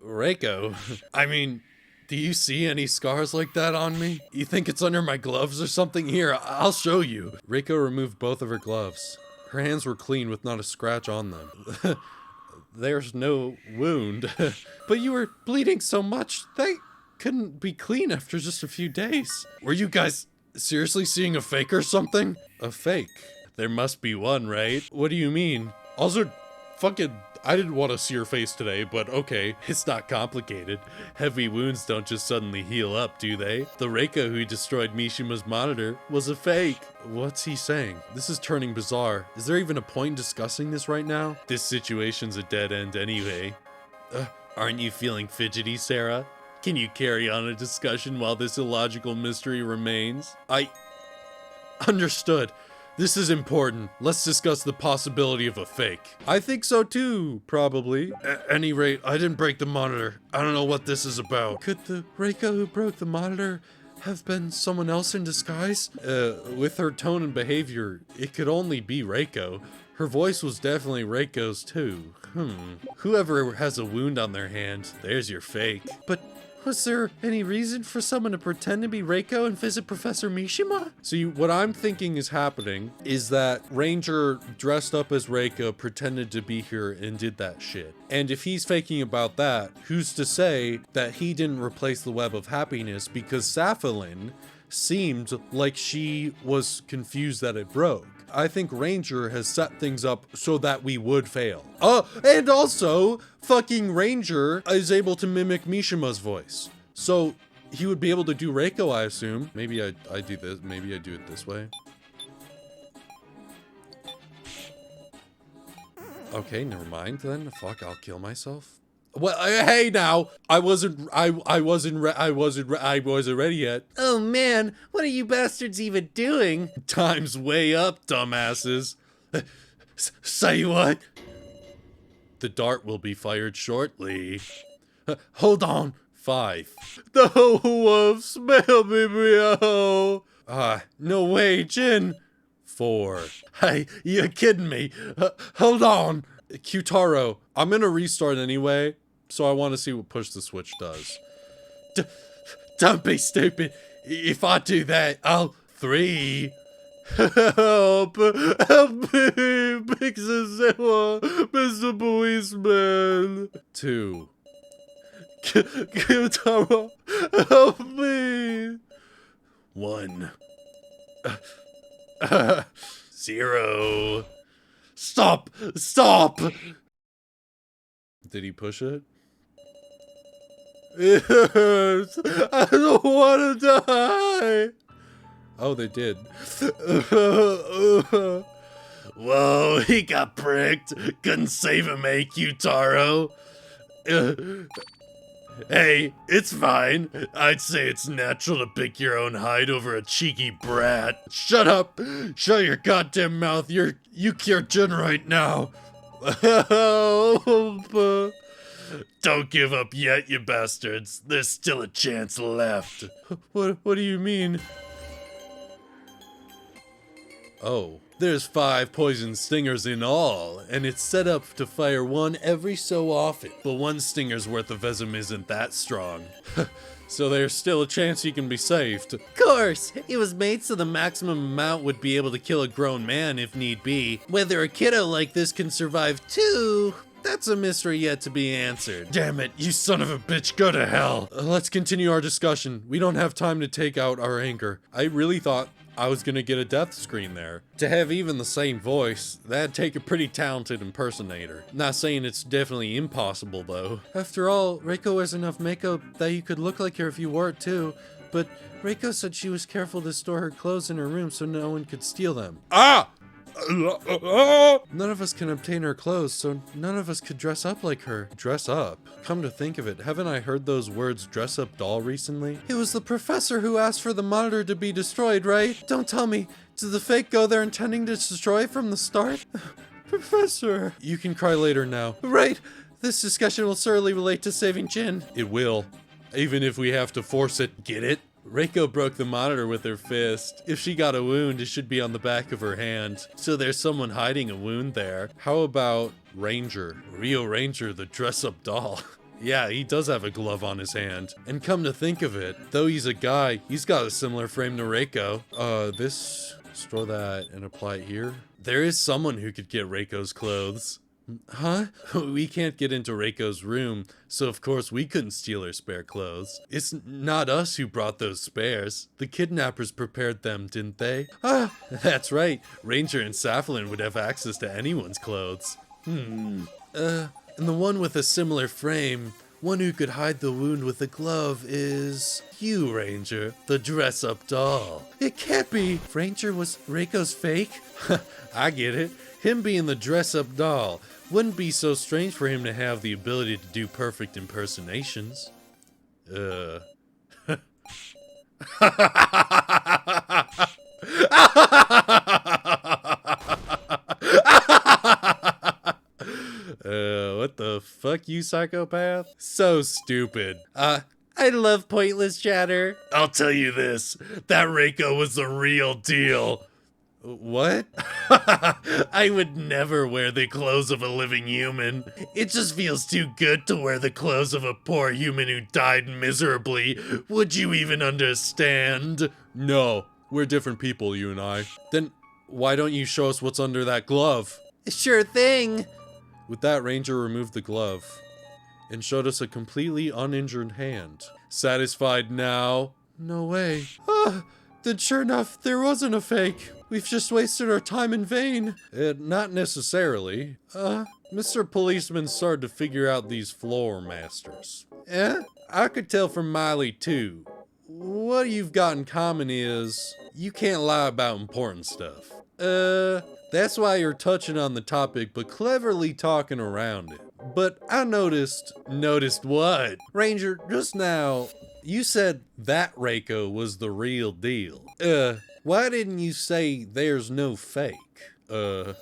Reiko? I mean, do you see any scars like that on me? You think it's under my gloves or something? Here, I'll show you. Reiko removed both of her gloves. Her hands were clean with not a scratch on them. There's no wound. But you were bleeding so much, they couldn't be clean after just a few days. Were you guys seriously seeing a fake or something? A fake? There must be one, right? What do you mean? Also, fucking... I didn't want to see your face today, but okay, it's not complicated. Heavy wounds don't just suddenly heal up, do they? The Reiko who destroyed Mishima's monitor was a fake. What's he saying? This is turning bizarre. Is there even a point in discussing this right now? This situation's a dead end anyway. Aren't you feeling fidgety, Sarah? Can you carry on a discussion while this illogical mystery remains? Understood. This is important. Let's discuss the possibility of a fake. I think so too, probably. At any rate, I didn't break the monitor. I don't know what this is about. Could the Reiko who broke the monitor have been someone else in disguise? With her tone and behavior, it could only be Reiko. Her voice was definitely Reiko's too. Whoever has a wound on their hand, there's your fake. But was there any reason for someone to pretend to be Reiko and visit Professor Mishima? See, what I'm thinking is happening is that Ranger dressed up as Reiko, pretended to be here, and did that shit. And if he's faking about that, who's to say that he didn't replace the web of happiness because Sapphilin seemed like she was confused that it broke. I think Ranger has set things up so that we would fail. And also, fucking Ranger is able to mimic Mishima's voice. So, he would be able to do Reiko, I assume. Maybe I do this, maybe I do it this way. Okay, never mind then. Fuck, I'll kill myself. Well, hey now, I wasn't ready yet. Oh man, what are you bastards even doing? Time's way up, dumbasses. Say what? The dart will be fired shortly. Hold on. 5. The wolf smell me, meow. No way, Jin. 4. Hey, you're kidding me. Hold on. Q-taro, I'm gonna restart anyway, so I want to see what push the switch does. Don't be stupid. If I do that, I'll... 3. Help! Help me! Big Zazewa! Mr. Policeman! 2. Q-taro, help me! 1. 0. Stop! Stop! Did he push it? Yes! I don't want to die! Oh, they did. Whoa, he got pricked. Couldn't save him, eh, q-taro? Hey, it's fine. I'd say it's natural to pick your own hide over a cheeky brat. Shut up! Shut your goddamn mouth. You cured Jin right now. Help! Don't give up yet, you bastards. There's still a chance left. What do you mean? Oh, there's 5 poison stingers in all, and it's set up to fire one every so often. But one stinger's worth of venom isn't that strong. So there's still a chance you can be saved. Of course, it was made so the maximum amount would be able to kill a grown man if need be. Whether a kiddo like this can survive too, that's a mystery yet to be answered. Damn it, you son of a bitch, go to hell. Let's continue our discussion. We don't have time to take out our anger. I really thought I was gonna get a death screen there. To have even the same voice, that'd take a pretty talented impersonator. Not saying it's definitely impossible though. After all, Reiko wears enough makeup that you could look like her if you wore it too. But Reiko said she was careful to store her clothes in her room so no one could steal them. Ah! None of us can obtain her clothes, so none of us could dress up like her. Dress up? Come to think of it, haven't I heard those words dress up doll recently? It was the professor who asked for the monitor to be destroyed, right? Don't tell me. Did the fake go there intending to destroy from the start? Professor. You can cry later now. Right. This discussion will certainly relate to saving Jin. It will. Even if we have to force it. Get it? Reiko broke the monitor with her fist. If she got a wound, it should be on the back of her hand. So there's someone hiding a wound there. How about Ranger? Rio Ranger, the dress-up doll. Yeah, he does have a glove on his hand. And come to think of it, though he's a guy, he's got a similar frame to Reiko. Store that and apply it here. There is someone who could get Reiko's clothes. Huh? We can't get into Reiko's room, so of course we couldn't steal her spare clothes. It's not us who brought those spares. The kidnappers prepared them, didn't they? Ah, that's right. Ranger and Saflin would have access to anyone's clothes. And the one with a similar frame, one who could hide the wound with a glove is you, Ranger, the dress-up doll. It can't be. Ranger was Reiko's fake? I get it. Him being the dress-up doll. Wouldn't be so strange for him to have the ability to do perfect impersonations. What the fuck, you psychopath? So stupid. I love pointless chatter. I'll tell you this, that Reiko was the real deal. What? I would never wear the clothes of a living human. It just feels too good to wear the clothes of a poor human who died miserably. Would you even understand? No, we're different people, you and I. Then why don't you show us what's under that glove? Sure thing. With that, Ranger removed the glove and showed us a completely uninjured hand. Satisfied now? No way. Then sure enough, there wasn't a fake. We've just wasted our time in vain. Not necessarily. Mr. Policeman started to figure out these floor masters. I could tell from Miley too. What you've got in common is you can't lie about important stuff. That's why you're touching on the topic but cleverly talking around it. But I noticed what? Ranger, just now, you said that Reiko was the real deal. Why didn't you say there's no fake? Oh,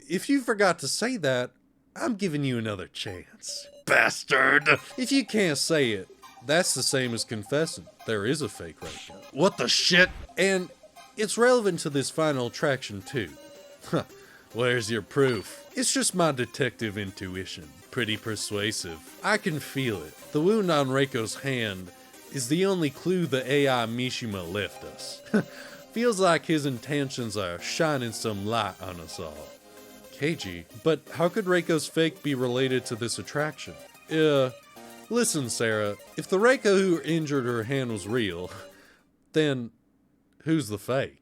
if you forgot to say that, I'm giving you another chance. Bastard! If you can't say it, that's the same as confessing there is a fake Reiko. What the shit? And it's relevant to this final attraction too. Where's your proof? It's just my detective intuition. Pretty persuasive. I can feel it. The wound on Reiko's hand is the only clue the AI Mishima left us. Feels like his intentions are shining some light on us all. KG, but how could Reiko's fake be related to this attraction? Listen, Sarah, if the Reiko who injured her hand was real, then who's the fake?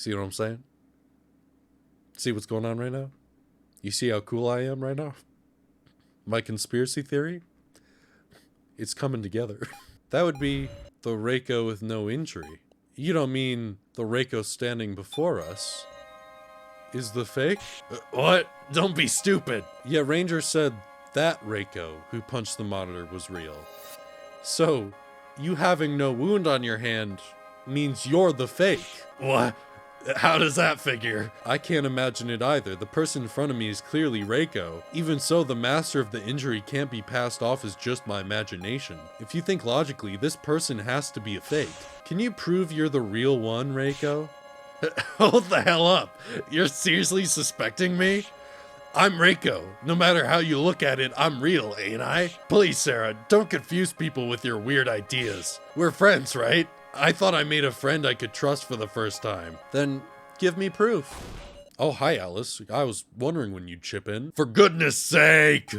See what I'm saying? See what's going on right now? You see how cool I am right now? My conspiracy theory? It's coming together. That would be the Reiko with no injury. You don't mean the Reiko standing before us is the fake? What? Don't be stupid. Yeah, Ranger said that Reiko who punched the monitor was real. So, you having no wound on your hand means you're the fake. What? How does that figure? I can't imagine it either. The person in front of me is clearly Reiko. Even so, the master of the injury can't be passed off as just my imagination. If you think logically, this person has to be a fake. Can you prove you're the real one, Reiko? Hold the hell up. You're seriously suspecting me? I'm Reiko. No matter how you look at it, I'm real, ain't I? Please, Sarah, don't confuse people with your weird ideas. We're friends, right? I thought I made a friend I could trust for the first time. Then give me proof. Oh, hi, Alice. I was wondering when you'd chip in. For goodness sake!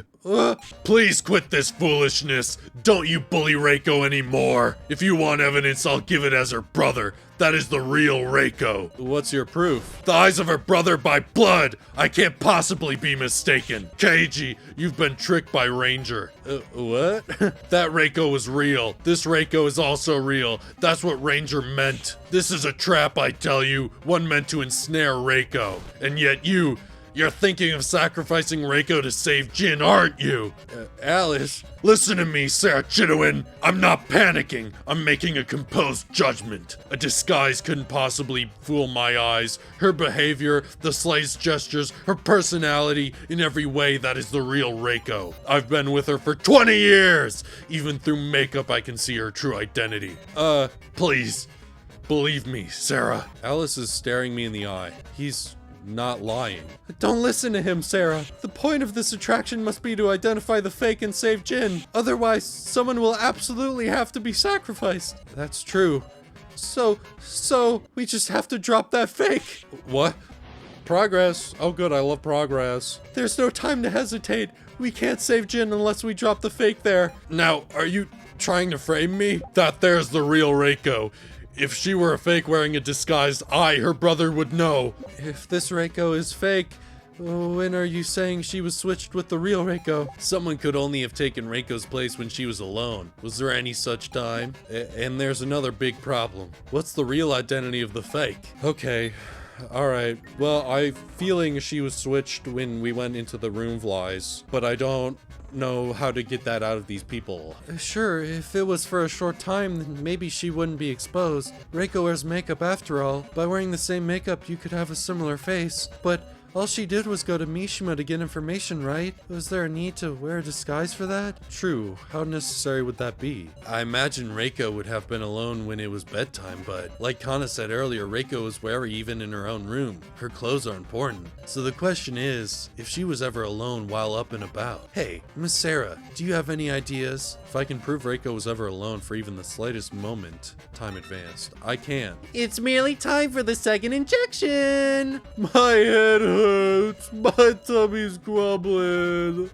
Please quit this foolishness. Don't you bully Reiko anymore. If you want evidence, I'll give it as her brother. That is the real Reiko. What's your proof? The eyes of her brother by blood. I can't possibly be mistaken. Keiji, you've been tricked by Ranger. What? That Reiko was real. This Reiko is also real. That's what Ranger meant. This is a trap, I tell you. One meant to ensnare Reiko. And yet you're thinking of sacrificing Reiko to save Jin, aren't you? Alice. Listen to me, Sarah Chidowin. I'm not panicking. I'm making a composed judgment. A disguise couldn't possibly fool my eyes. Her behavior, the slightest gestures, her personality, in every way, that is the real Reiko. I've been with her for 20 years. Even through makeup, I can see her true identity. Please, believe me, Sarah. Alice is staring me in the eye. He's not lying. Don't listen to him, Sarah. The point of this attraction must be to identify the fake and save Jin. Otherwise, someone will absolutely have to be sacrificed. That's true. So, we just have to drop that fake. What? Progress. Oh good, I love progress. There's no time to hesitate. We can't save Jin unless we drop the fake there. Now, are you trying to frame me? That there's the real Reiko. If she were a fake wearing a disguise, her brother, would know. If this Reiko is fake, when are you saying she was switched with the real Reiko? Someone could only have taken Reiko's place when she was alone. Was there any such time? And there's another big problem. What's the real identity of the fake? Okay. Alright, well, I'm feeling she was switched when we went into the room flies, but I don't know how to get that out of these people. Sure, if it was for a short time, then maybe she wouldn't be exposed. Reiko wears makeup after all. By wearing the same makeup, you could have a similar face, but all she did was go to Mishima to get information, right? Was there a need to wear a disguise for that? True. How necessary would that be? I imagine Reiko would have been alone when it was bedtime, but like Kana said earlier, Reiko is wary even in her own room. Her clothes are important. So the question is, if she was ever alone while up and about. Hey, Miss Sarah, do you have any ideas? If I can prove Reiko was ever alone for even the slightest moment, time advanced, I can. It's merely time for the second injection. My head hurts. My tummy's grumbling.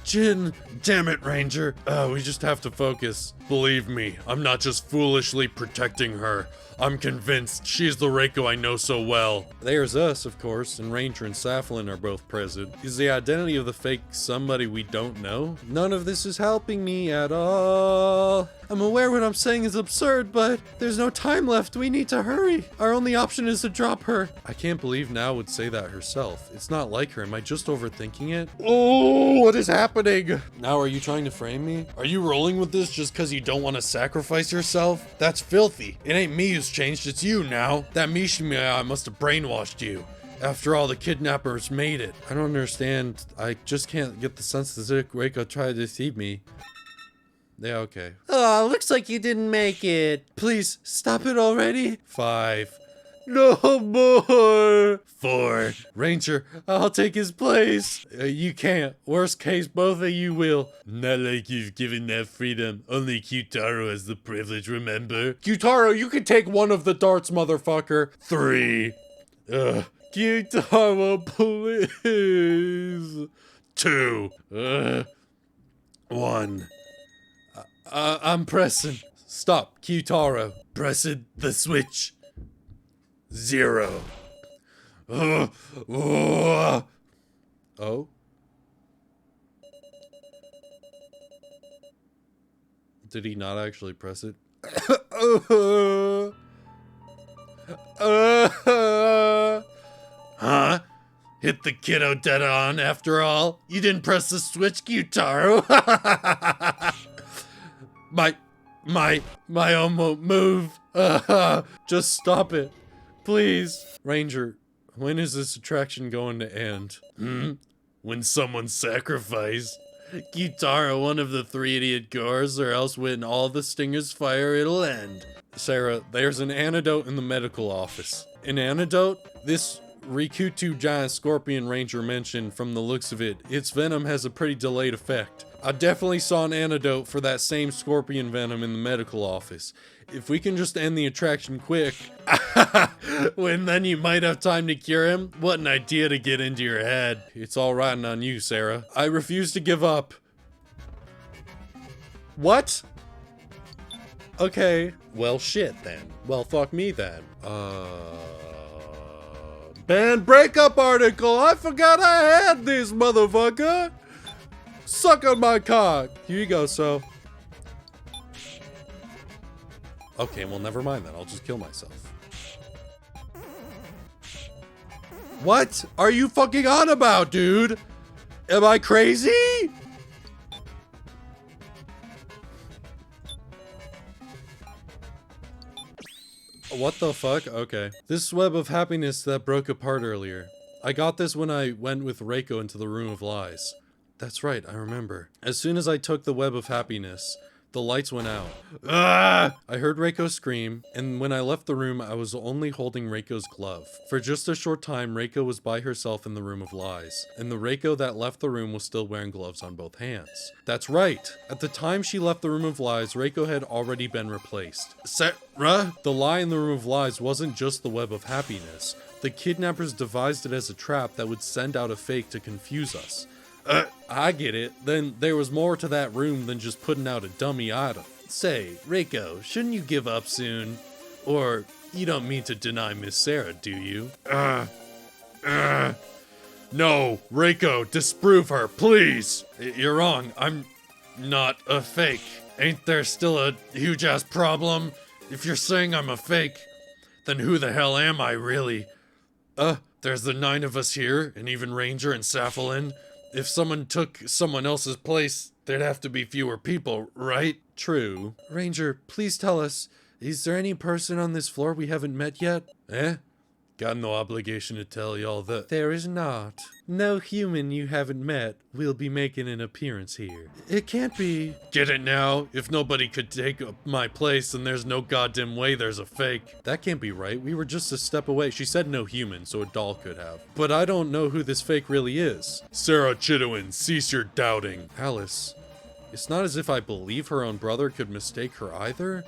Jin, damn it, Ranger. We just have to focus. Believe me, I'm not just foolishly protecting her. I'm convinced she's the Reiko I know so well. There's us, of course, and Ranger and Saflin are both present. Is the identity of the fake somebody we don't know? None of this is helping me at all. I'm aware what I'm saying is absurd, but there's no time left. We need to hurry. Our only option is to drop her. I can't believe Now would say that herself. It's not like her. Am I just overthinking it? Oh, what is happening? Now, are you trying to frame me? Are you rolling with this just because you don't want to sacrifice yourself? That's filthy. It ain't me who's changed, it's you now. That Mishima must have brainwashed you. After all, the kidnappers made it. I don't understand. I just can't get the sense that Reiko tried to deceive me. Yeah, okay. Oh, looks like you didn't make it. Please, stop it already. 5. No more. 4. Ranger, I'll take his place. You can't. Worst case, both of you will. Not like you've given that freedom. Only q-taro has the privilege, remember? q-taro, you can take one of the darts, motherfucker. 3. q-taro, please. 2. 1. I'm pressing. Stop, q-taro. Pressing the switch. 0. Oh? Did he not actually press it? Huh? Hit the kiddo dead on after all? You didn't press the switch, q-taro. My arm won't move. Just stop it. Please. Ranger, when is this attraction going to end? When someone's sacrificed. Q-taro, one of the 3 idiot gores, or else when all the stingers fire, it'll end. Sarah, there's an antidote in the medical office. An antidote? This Rikutu giant scorpion ranger mentioned, from the looks of it, its venom has a pretty delayed effect. I definitely saw an antidote for that same scorpion venom in the medical office. If we can just end the attraction quick, when then you might have time to cure him. What an idea to get into your head. It's all riding on you, Sarah. I refuse to give up. What? Okay. Well, shit then. Well, fuck me then. Band breakup article. I forgot I had this, motherfucker. Suck on my cock. Here you go, so. Okay, well, never mind then. I'll just kill myself. What are you fucking on about, dude? Am I crazy? What the fuck? Okay. This web of happiness that broke apart earlier. I got this when I went with Reiko into the room of lies. That's right, I remember. As soon as I took the web of happiness, the lights went out. Ah! I heard Reiko scream, and when I left the room, I was only holding Reiko's glove. For just a short time, Reiko was by herself in the room of lies, and the Reiko that left the room was still wearing gloves on both hands. That's right! At the time she left the room of lies, Reiko had already been replaced. Sarah? The lie in the room of lies wasn't just the web of happiness. The kidnappers devised it as a trap that would send out a fake to confuse us. I get it. Then there was more to that room than just putting out a dummy item. Say, Reiko, shouldn't you give up soon? Or, you don't mean to deny Miss Sarah, do you? No, Reiko, disprove her, please! You're wrong, I'm not a fake. Ain't there still a huge-ass problem? If you're saying I'm a fake, then who the hell am I, really? There's the 9 of us here, and even Ranger and Saphalin. If someone took someone else's place, there'd have to be fewer people, right? True. Ranger, please tell us, is there any person on this floor we haven't met yet? Got no obligation to tell y'all that. There is not. No human you haven't met will be making an appearance here. It can't be. Get it now? If nobody could take my place, then there's no goddamn way there's a fake. That can't be right. We were just a step away. She said no human, so a doll could have. But I don't know who this fake really is. Sarah Chidowin, cease your doubting. Alice, it's not as if I believe her own brother could mistake her either.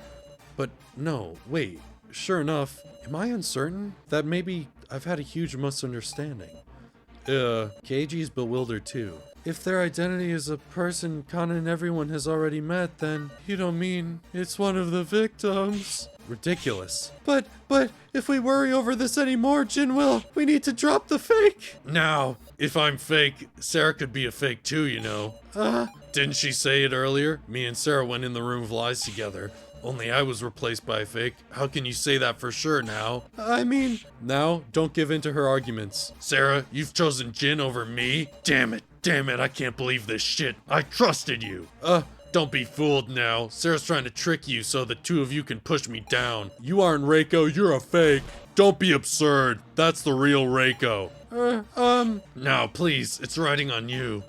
But no, wait. Sure enough, am I uncertain that maybe I've had a huge misunderstanding? Keiji's bewildered too. If their identity is a person Kana and everyone has already met, then you don't mean it's one of the victims? Ridiculous. But if we worry over this anymore, Jinwil, we need to drop the fake. Now, if I'm fake, Sarah could be a fake too, you know. Didn't she say it earlier? Me and Sarah went in the room of lies together. Only I was replaced by a fake. How can you say that for sure now? I mean... Now, don't give in to her arguments. Sarah, you've chosen Jin over me? Damn it, I can't believe this shit. I trusted you. Don't be fooled now. Sarah's trying to trick you so the 2 of you can push me down. You aren't Reiko, you're a fake. Don't be absurd. That's the real Reiko. Now, please, it's riding on you.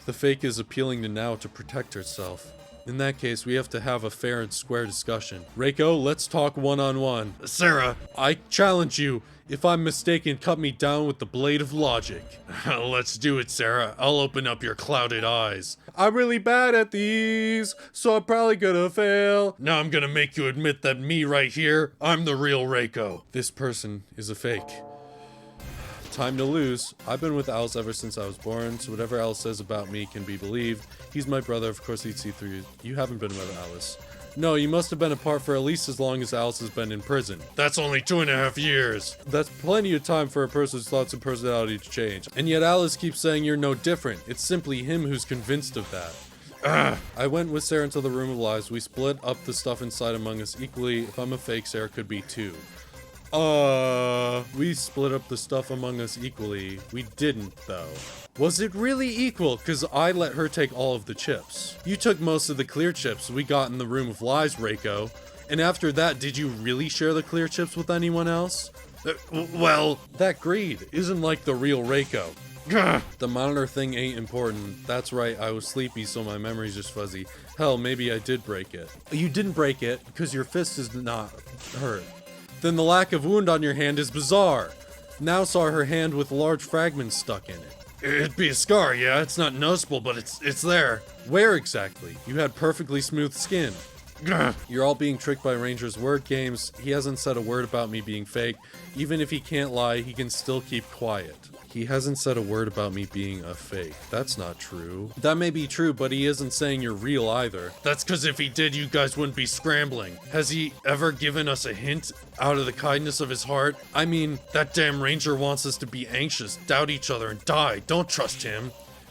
The fake is appealing to Now to protect herself. In that case, we have to have a fair and square discussion. Reiko, let's talk one-on-one. Sarah, I challenge you. If I'm mistaken, cut me down with the blade of logic. Let's do it, Sarah. I'll open up your clouded eyes. I'm really bad at these, so I'm probably gonna fail. Now I'm gonna make you admit that me right here, I'm the real Reiko. This person is a fake. Time to lose. I've been with Alice ever since I was born, so whatever Alice says about me can be believed. He's my brother, of course he'd see through you. You haven't been with Alice. No, you must have been apart for at least as long as Alice has been in prison. That's only 2.5 years. That's plenty of time for a person's thoughts and personality to change. And yet Alice keeps saying you're no different. It's simply him who's convinced of that. I went with Sarah into the room of lies. We split up the stuff inside among us equally. If I'm a fake, Sarah could be too. We split up the stuff among us equally. We didn't, though. Was it really equal? Cause I let her take all of the chips. You took most of the clear chips we got in the room of lies, Reiko. And after that, did you really share the clear chips with anyone else? Well, that greed isn't like the real Reiko. The monitor thing ain't important. That's right, I was sleepy, so my memory's just fuzzy. Hell, maybe I did break it. You didn't break it, because your fist is not hurt. Then the lack of wound on your hand is bizarre. Now saw her hand with large fragments stuck in it. It'd be a scar, yeah, it's not noticeable, but it's there. Where exactly? You had perfectly smooth skin. You're all being tricked by Ranger's word games. He hasn't said a word about me being fake. Even if he can't lie, he can still keep quiet. He hasn't said a word about me being a fake. That's not true. That may be true, but he isn't saying you're real either. That's because if he did, you guys wouldn't be scrambling. Has he ever given us a hint out of the kindness of his heart? I mean, that damn Ranger wants us to be anxious, doubt each other, and die. Don't trust him.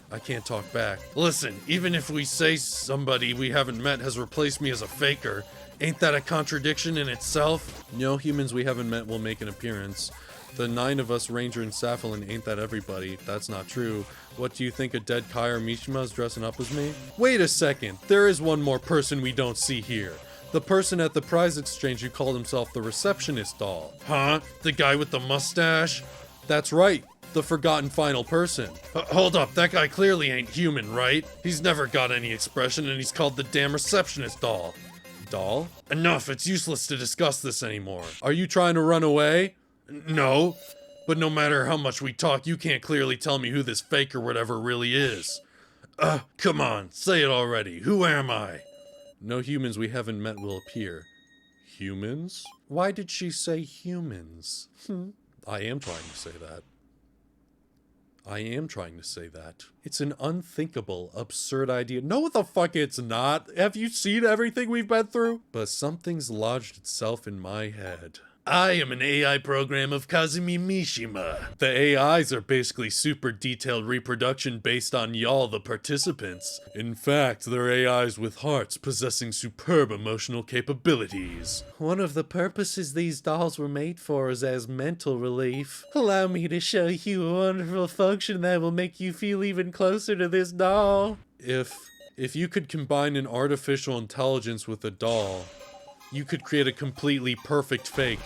I can't talk back. Listen, even if we say somebody we haven't met has replaced me as a faker, ain't that a contradiction in itself? No humans we haven't met will make an appearance. The 9 of us, Ranger and Safalin, ain't that everybody. That's not true. What do you think, a dead Kai or Mishima is dressing up as me? Wait a second, there is one more person we don't see here. The person at the prize exchange who called himself the receptionist doll. Huh? The guy with the mustache? That's right. The forgotten final person. Hold up, that guy clearly ain't human, right? He's never got any expression and he's called the damn receptionist doll. Doll? Enough, it's useless to discuss this anymore. Are you trying to run away? No, but no matter how much we talk, you can't clearly tell me who this fake or whatever really is. Come on, say it already. Who am I? No humans we haven't met will appear. Humans? Why did she say humans? I am trying to say that. It's an unthinkable, absurd idea. No, the fuck it's not. Have you seen everything we've been through? But something's lodged itself in my head. I am an AI program of Kazumi Mishima. The AIs are basically super detailed reproduction based on y'all, the participants. In fact, they're AIs with hearts possessing superb emotional capabilities. One of the purposes these dolls were made for is as mental relief. Allow me to show you a wonderful function that will make you feel even closer to this doll. If you could combine an artificial intelligence with a doll, you could create a completely perfect fake.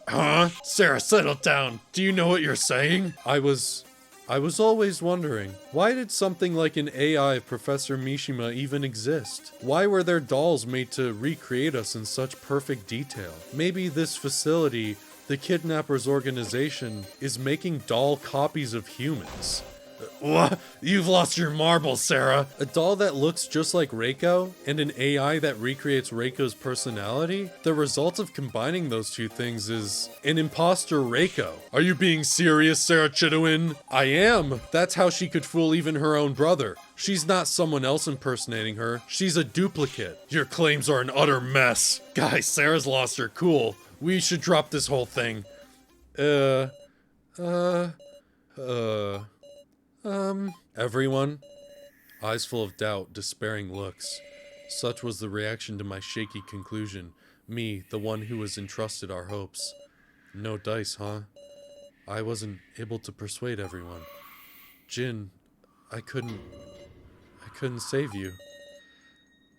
Huh? Sarah, settle down. Do you know what you're saying? I was always wondering, why did something like an AI of Professor Mishima even exist? Why were there dolls made to recreate us in such perfect detail? Maybe this facility, the kidnappers' organization, is making doll copies of humans. What? You've lost your marbles, Sarah. A doll that looks just like Reiko, and an AI that recreates Reiko's personality? The result of combining those two things is an imposter Reiko. Are you being serious, Sarah Chidowin? I am. That's how she could fool even her own brother. She's not someone else impersonating her. She's a duplicate. Your claims are an utter mess. Guys, Sarah's lost her cool. We should drop this whole thing. Everyone? Eyes full of doubt, despairing looks. Such was the reaction to my shaky conclusion. Me, the one who was entrusted our hopes. No dice, huh? I wasn't able to persuade everyone. Jin, I couldn't save you.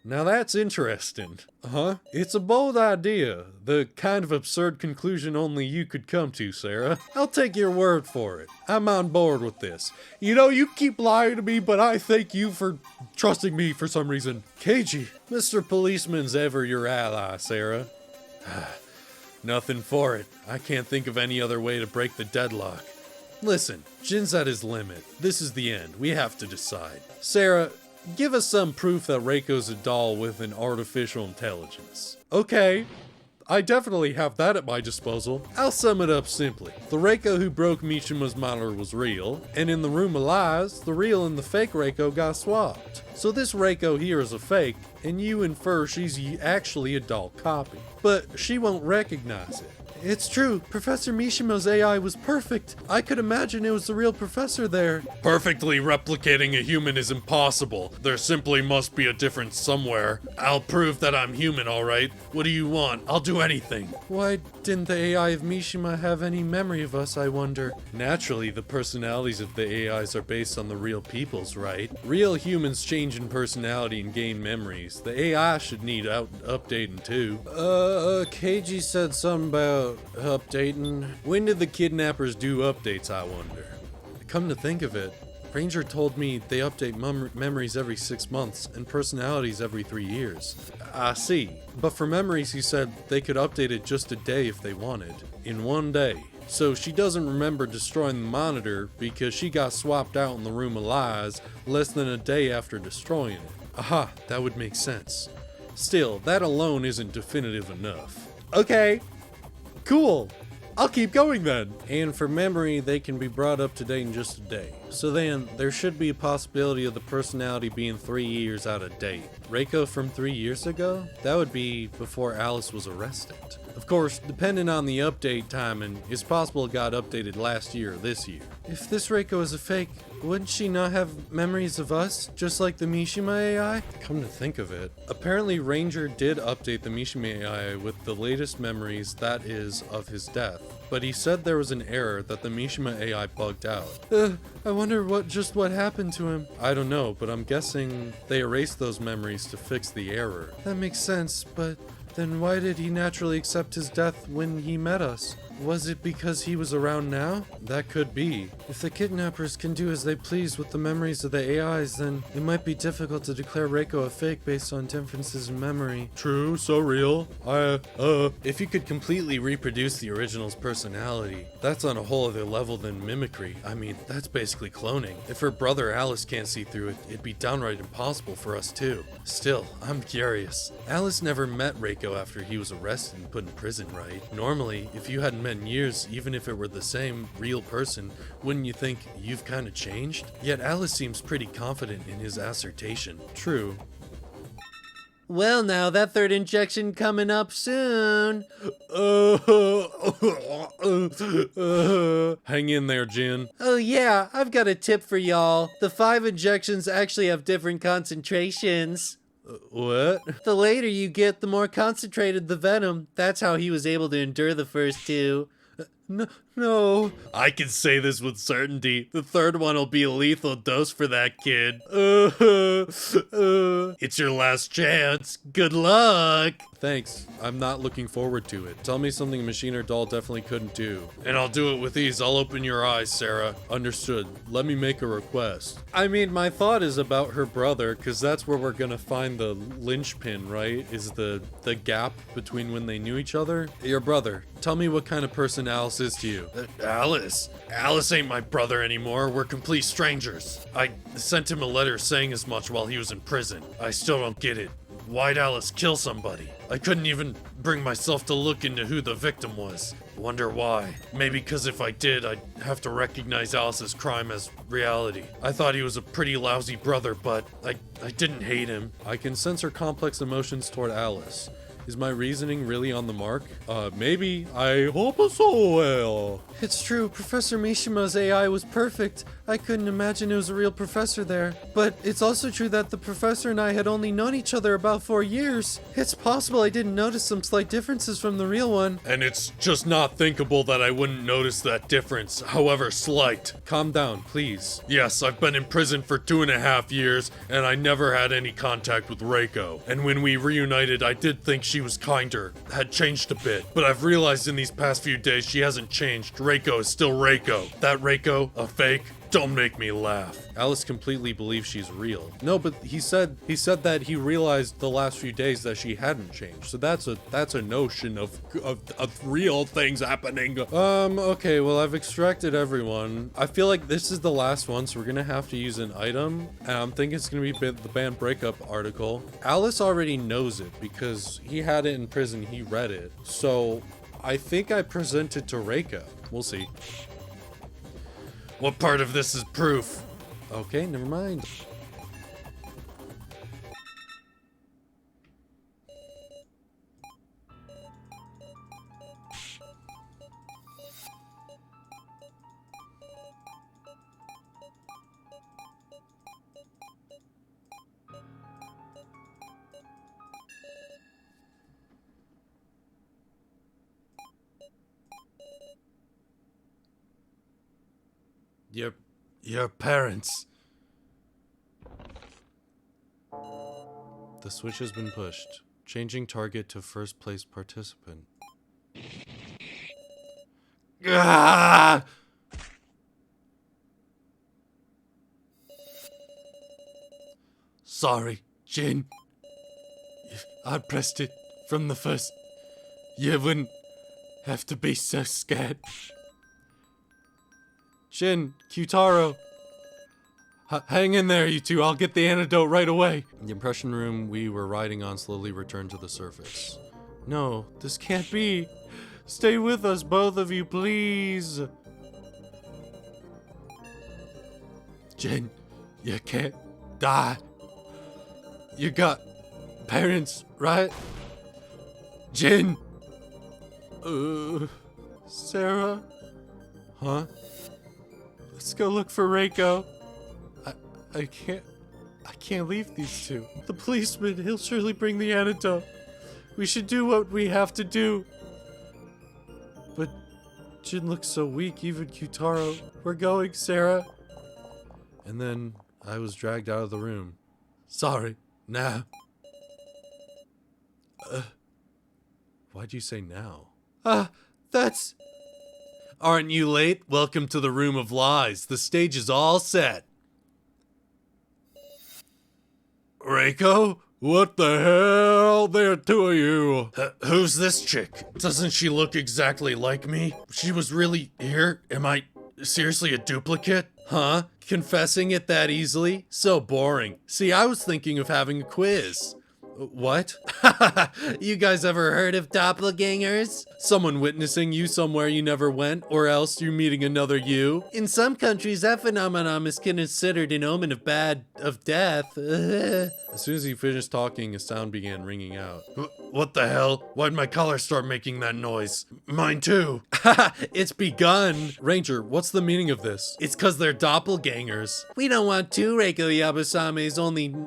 Now that's interesting. Huh? It's a bold idea. The kind of absurd conclusion only you could come to, Sarah. I'll take your word for it. I'm on board with this. You know, you keep lying to me, but I thank you for trusting me for some reason. Keiji, Mr. Policeman's ever your ally, Sarah. Nothing for it. I can't think of any other way to break the deadlock. Listen, Jin's at his limit. This is the end. We have to decide. Sarah, give us some proof that Reiko's a doll with an artificial intelligence. Okay, I definitely have that at my disposal. I'll sum it up simply. The Reiko who broke Mishima's monitor was real, and in the room of lies, the real and the fake Reiko got swapped. So this Reiko here is a fake, and you infer she's actually a doll copy. But she won't recognize it. It's true, Professor Mishima's AI was perfect. I could imagine it was the real professor there. Perfectly replicating a human is impossible. There simply must be a difference somewhere. I'll prove that I'm human, alright? What do you want? I'll do anything. Why didn't the AI of Mishima have any memory of us, I wonder? Naturally, the personalities of the AIs are based on the real people's, right? Real humans change in personality and gain memories. The AI should need updating too. KG said something about updating. When did the kidnappers do updates, I wonder? Come to think of it, Ranger told me they update memories every 6 months and personalities every 3 years. I see. But for memories, he said they could update it just a day if they wanted. In 1 day. So she doesn't remember destroying the monitor because she got swapped out in the room of lies less than a day after destroying it. Aha, that would make sense. Still, that alone isn't definitive enough. Okay. Cool. I'll keep going then. And for memory, they can be brought up to date in just a day. So then, there should be a possibility of the personality being 3 years out of date. Reiko from 3 years ago? That would be before Alice was arrested. Of course, depending on the update timing, it's possible it got updated last year or this year. If this Reiko is a fake, wouldn't she not have memories of us, just like the Mishima AI? Come to think of it, apparently Ranger did update the Mishima AI with the latest memories, that is, of his death. But he said there was an error that the Mishima AI bugged out. I wonder what happened to him. I don't know, but I'm guessing they erased those memories to fix the error. That makes sense, but then why did he naturally accept his death when he met us? Was it because he was around now? That could be. If the kidnappers can do as they please with the memories of the AIs, then it might be difficult to declare Reiko a fake based on differences in memory. True, so real. If you could completely reproduce the original's personality, that's on a whole other level than mimicry. I mean, that's basically cloning. If her brother Alice can't see through it, it'd be downright impossible for us too. Still, I'm curious. Alice never met Reiko after he was arrested and put in prison, right? Normally, if you hadn't met in years, even if it were the same real person, wouldn't you think you've kind of changed? Yet Alice seems pretty confident in his assertion. True. Well, now that third injection coming up soon. Hang in there, Jin. Oh yeah, I've got a tip for y'all. The 5 injections actually have different concentrations. What? The later you get, the more concentrated the venom. That's how he was able to endure the first 2. No. I can say this with certainty. The third one will be a lethal dose for that kid. It's your last chance. Good luck. Thanks. I'm not looking forward to it. Tell me something a machine or doll definitely couldn't do. And I'll do it with ease. I'll open your eyes, Sarah. Understood. Let me make a request. I mean, my thought is about her brother, because that's where we're gonna find the linchpin, right? Is the gap between when they knew each other? Your brother. Tell me what kind of person Alice is to you. Alice? Alice ain't my brother anymore. We're complete strangers. I sent him a letter saying as much while he was in prison. I still don't get it. Why'd Alice kill somebody? I couldn't even bring myself to look into who the victim was. Wonder why. Maybe because if I did, I'd have to recognize Alice's crime as reality. I thought he was a pretty lousy brother, but I didn't hate him. I can sense her complex emotions toward Alice. Is my reasoning really on the mark? Maybe. I hope so well. It's true, Professor Mishima's AI was perfect. I couldn't imagine it was a real professor there. But it's also true that the professor and I had only known each other about 4 years. It's possible I didn't notice some slight differences from the real one. And it's just not thinkable that I wouldn't notice that difference, however slight. Calm down, please. Yes, I've been in prison for 2.5 years, and I never had any contact with Reiko. And when we reunited, I did think she was kinder, had changed a bit. But I've realized in these past few days she hasn't changed. Reiko is still Reiko. That Reiko, a fake, Don't make me laugh. Alice completely believes she's real. No, but he said that he realized the last few days that she hadn't changed. So that's a notion of real things happening. Okay, well, I've extracted everyone. I feel like this is the last one, so we're gonna have to use an item. And I'm thinking it's gonna be the band breakup article. Alice already knows it because he had it in prison, he read it. So I think I present it to Reiko. We'll see. What part of this is proof? Okay, never mind. Your parents. The switch has been pushed. Changing target to first place participant. Ah! Sorry, Jin. If I pressed it from the first, you wouldn't have to be so scared. Jin, q-taro. Hang in there, you two. I'll get the antidote right away. The impression room we were riding on slowly returned to the surface. No, this can't be. Stay with us, both of you, please. Jin, you can't die. You got parents, right? Jin. Sarah? Huh? Let's go look for Reiko. I can't leave these two. The policeman, he'll surely bring the antidote. We should do what we have to do. But Jin looks so weak, even q-taro. We're going, Sarah. And then I was dragged out of the room. Sorry. Nah. Why'd you say now? That's... Aren't you late? Welcome to the Room of Lies. The stage is all set. Reiko? What the hell? There are two of you. Who's this chick? Doesn't she look exactly like me? She was really here? Am I seriously a duplicate? Huh? Confessing it that easily? So boring. See, I was thinking of having a quiz. What? You guys ever heard of doppelgangers? Someone witnessing you somewhere you never went, or else you meeting another you? In some countries, that phenomenon is considered an omen of death. As soon as he finished talking, a sound began ringing out. What the hell? Why'd my collar start making that noise? Mine too. It's begun. Ranger, what's the meaning of this? It's cause they're doppelgangers. We don't want two Reiko Yabusames,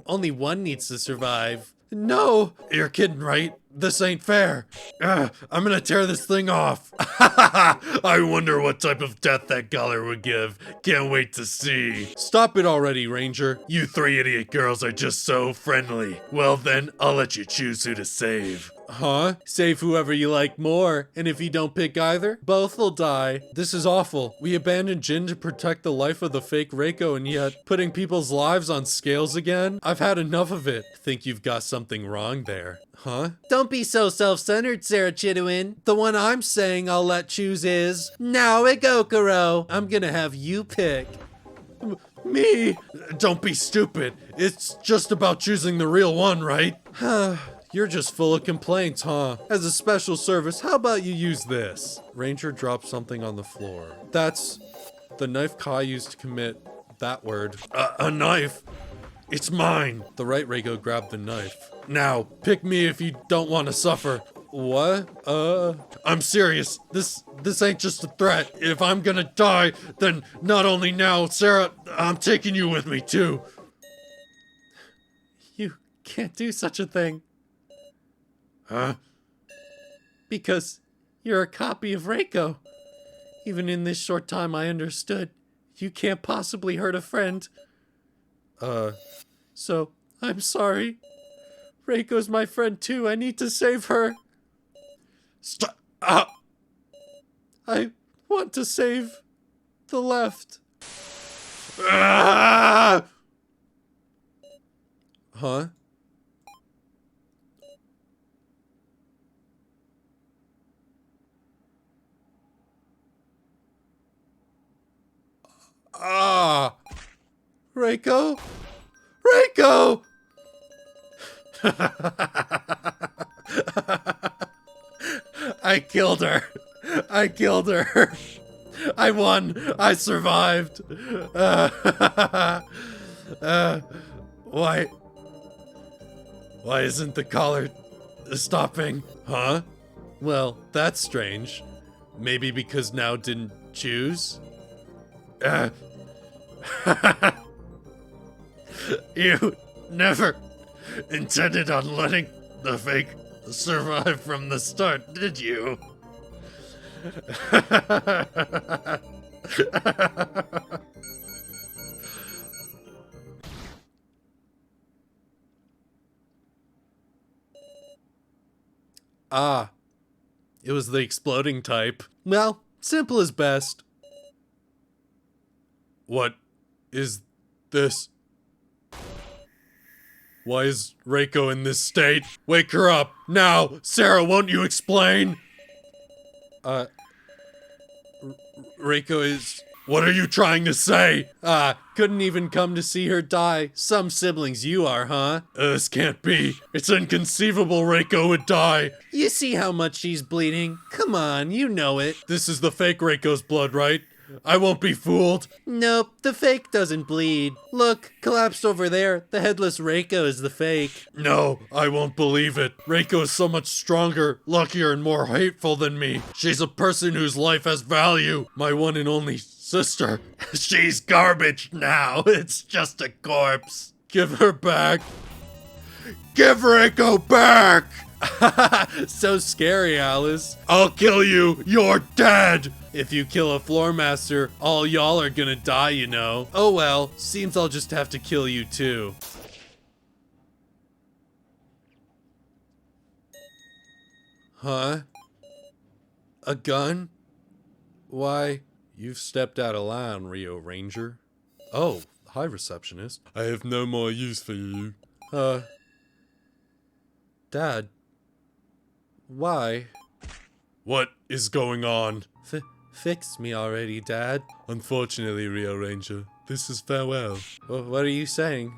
only one needs to survive. No! You're kidding, right? This ain't fair. I'm gonna tear this thing off. I wonder what type of death that collar would give. Can't wait to see. Stop it already, Ranger. You three idiot girls are just so friendly. Well then, I'll let you choose who to save. Huh? Save whoever you like more, and if you don't pick either, both will die. This is awful. We abandoned Jin to protect the life of the fake Reiko, and yet putting people's lives on scales again? I've had enough of it. Think you've got something wrong there. Huh? Don't be so self-centered, Sarah Chiduin. The one I'm saying I'll let choose is Naoe Gokuro. I'm gonna have you pick. Me? Don't be stupid. It's just about choosing the real one, right? You're just full of complaints, huh? As a special service, how about you use this? Ranger dropped something on the floor. That's the knife Kai used to commit that word. A knife? It's mine. The right Reiko grabbed the knife. Now, pick me if you don't want to suffer. What? I'm serious. This ain't just a threat. If I'm gonna die, then not only now, Sarah, I'm taking you with me too. You can't do such a thing. Huh? Because you're a copy of Reiko. Even in this short time I understood. You can't possibly hurt a friend. So, I'm sorry. Reiko's my friend too. I need to save her. Stop! I want to save the left. Ah! Huh? Ah! Reiko? Reiko! I killed her. I killed her. I won. I survived. Why? Why isn't the collar stopping? Huh? Well, that's strange. Maybe because now didn't choose? You never intended on letting the fake survive from the start, did you? Ah, it was the exploding type. Well, simple is best. What is this? Why is Reiko in this state? Wake her up, now! Sarah, won't you explain? Reiko is... What are you trying to say? Couldn't even come to see her die. Some siblings you are, huh? This can't be. It's inconceivable Reiko would die. You see how much she's bleeding? Come on, you know it. This is the fake Reiko's blood, right? I won't be fooled. Nope, the fake doesn't bleed. Look, collapsed over there. The headless Reiko is the fake. No, I won't believe it. Reiko is so much stronger, luckier, and more hateful than me. She's a person whose life has value. My one and only sister. She's garbage now. It's just a corpse. Give her back. Give Reiko back! So scary, Alice. I'll kill you. You're dead. If you kill a floor master, all y'all are gonna die, you know. Oh well, seems I'll just have to kill you too. Huh? A gun? Why, you've stepped out of line, Rio Ranger. Oh, hi, receptionist. I have no more use for you. Dad. Why? What is going on? Fix me already, Dad. Unfortunately, Rio Ranger, this is farewell. What are you saying?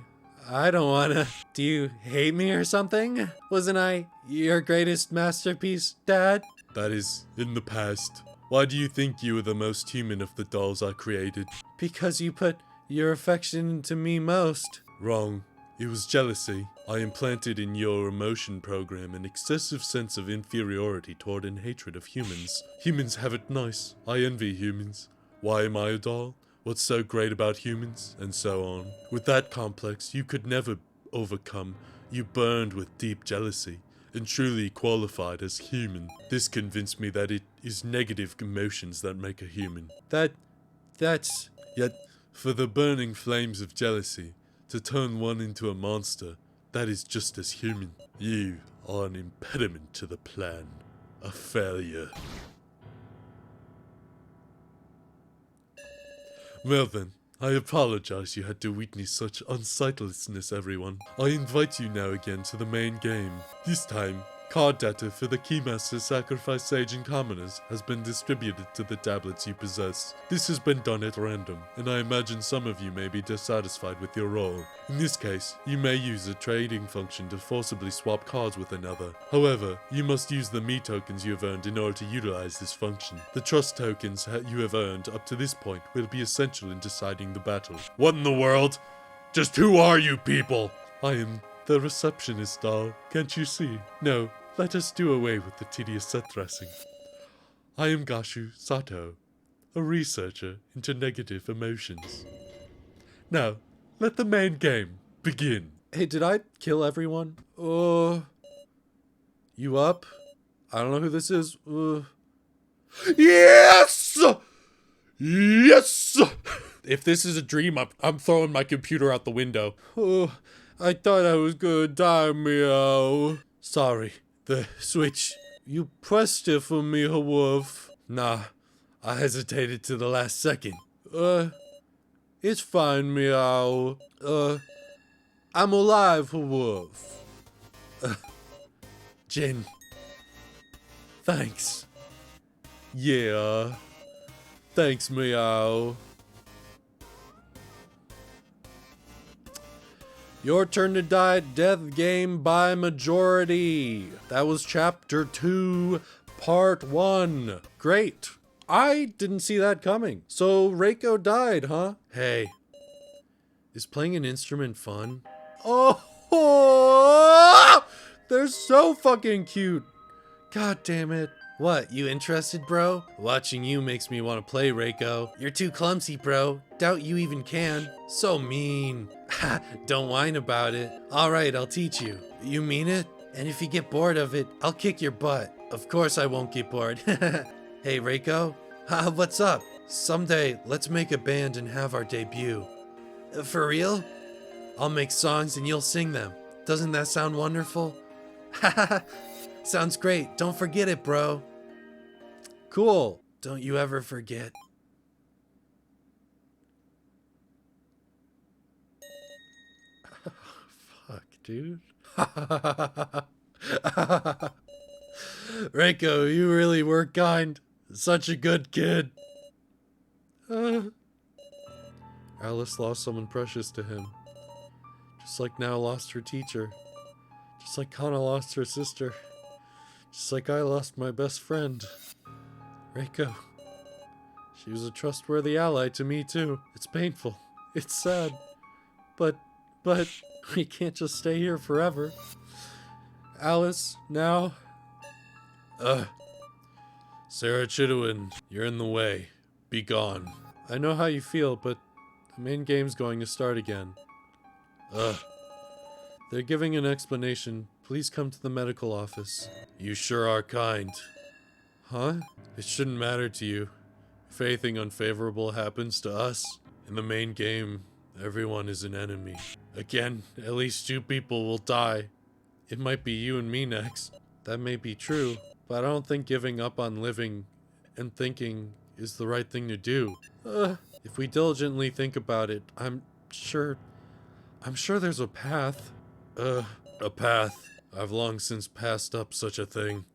I don't wanna... Do you hate me or something? Wasn't I your greatest masterpiece, Dad? That is in the past. Why do you think you were the most human of the dolls I created? Because you put your affection into me most. Wrong. It was jealousy. I implanted in your emotion program an excessive sense of inferiority toward and hatred of humans. Humans have it nice. I envy humans. Why am I a doll? What's so great about humans? And so on. With that complex you could never overcome. You burned with deep jealousy and truly qualified as human. This convinced me that it is negative emotions that make a human. That's... Yet, for the burning flames of jealousy, to turn one into a monster, that is just as human. You are an impediment to the plan. A failure. Well then, I apologize you had to witness such unsightliness, everyone. I invite you now again to the main game. This time, card data for the Keymaster Sacrifice Sage and Commoners has been distributed to the tablets you possess. This has been done at random, and I imagine some of you may be dissatisfied with your role. In this case, you may use a trading function to forcibly swap cards with another. However, you must use the me tokens you have earned in order to utilize this function. The trust tokens you have earned up to this point will be essential in deciding the battle. What in the world? Just who are you people? I am the receptionist, doll. Can't you see? No, let us do away with the tedious set dressing. I am Gashu Sato, a researcher into negative emotions. Now, let the main game begin. Hey, did I kill everyone? You up? I don't know who this is. Yes! Yes! If this is a dream, I'm throwing my computer out the window. I thought I was gonna die, meow. Sorry, the switch. You pressed it for me, wolf. Nah, I hesitated to the last second. It's fine, meow. I'm alive, wolf. Jin. Thanks. Yeah. Thanks, meow. Your turn to die, death game by majority. That was chapter 2, part 1. Great. I didn't see that coming. So Reiko died, huh? Hey, is playing an instrument fun? Oh, they're so fucking cute. God damn it. What, you interested, bro? Watching you makes me want to play, Reiko. You're too clumsy, bro. Doubt you even can. So mean. Ha, don't whine about it. Alright, I'll teach you. You mean it? And if you get bored of it, I'll kick your butt. Of course I won't get bored. Hey, Reiko? What's up? Someday, let's make a band and have our debut. For real? I'll make songs and you'll sing them. Doesn't that sound wonderful? Haha. Sounds great. Don't forget it, bro. Cool. Don't you ever forget. Fuck, dude. Reiko, you really were kind. Such a good kid. Alice lost someone precious to him. Just like Now lost her teacher. Just like Kana lost her sister. Just like I lost my best friend. Reiko. She was a trustworthy ally to me too. It's painful. It's sad. But we can't just stay here forever. Alice, now. Sarah Chiduin, you're in the way. Be gone. I know how you feel, but the main game's going to start again. They're giving an explanation. Please come to the medical office. You sure are kind. Huh? It shouldn't matter to you. If anything unfavorable happens to us, in the main game, everyone is an enemy. Again, at least 2 people will die. It might be you and me next. That may be true, but I don't think giving up on living and thinking is the right thing to do. If we diligently think about it, I'm sure there's a path. A path. I've long since passed up such a thing.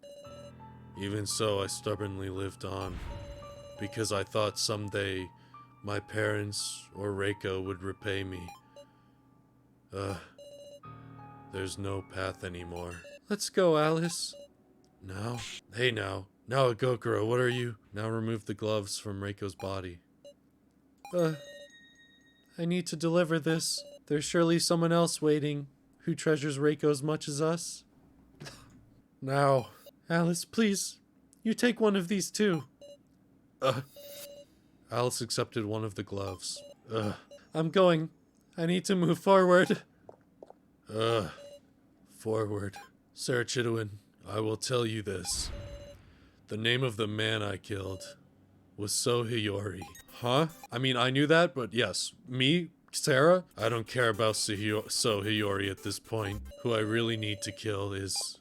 Even so, I stubbornly lived on. Because I thought someday my parents or Reiko would repay me. There's no path anymore. Let's go, Alice. Now? Hey now. Now, Gokuro, what are you? Now remove the gloves from Reiko's body. I need to deliver this. There's surely someone else waiting who treasures Reiko as much as us. Now. Alice, please. You take one of these too. Alice accepted one of the gloves. I'm going. I need to move forward. Forward. Sarah Chiduin, I will tell you this. The name of the man I killed was So Hiyori. Huh? I mean, I knew that, but yes. Me? Sarah? I don't care about So Hiyori at this point. Who I really need to kill is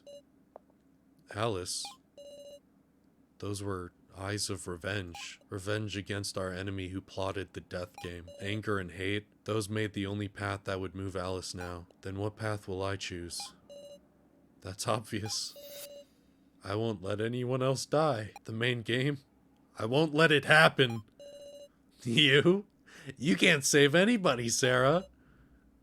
Alice. Those were eyes of revenge. Revenge against our enemy who plotted the death game. Anger and hate, those made the only path that would move Alice now. Then what path will I choose? That's obvious. I won't let anyone else die. The main game, I won't let it happen. You? You can't save anybody, Sarah.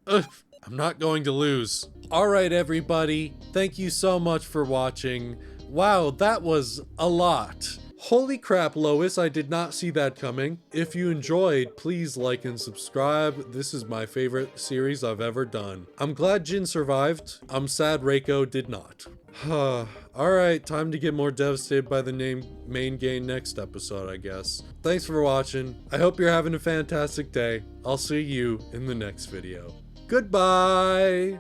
I'm not going to lose. Alright, everybody. Thank you so much for watching. Wow, that was a lot. Holy crap, Lois, I did not see that coming. If you enjoyed, please like and subscribe. This is my favorite series I've ever done. I'm glad Jin survived. I'm sad Reiko did not. Alright, time to get more devastated by the main game next episode, I guess. Thanks for watching. I hope you're having a fantastic day. I'll see you in the next video. Goodbye!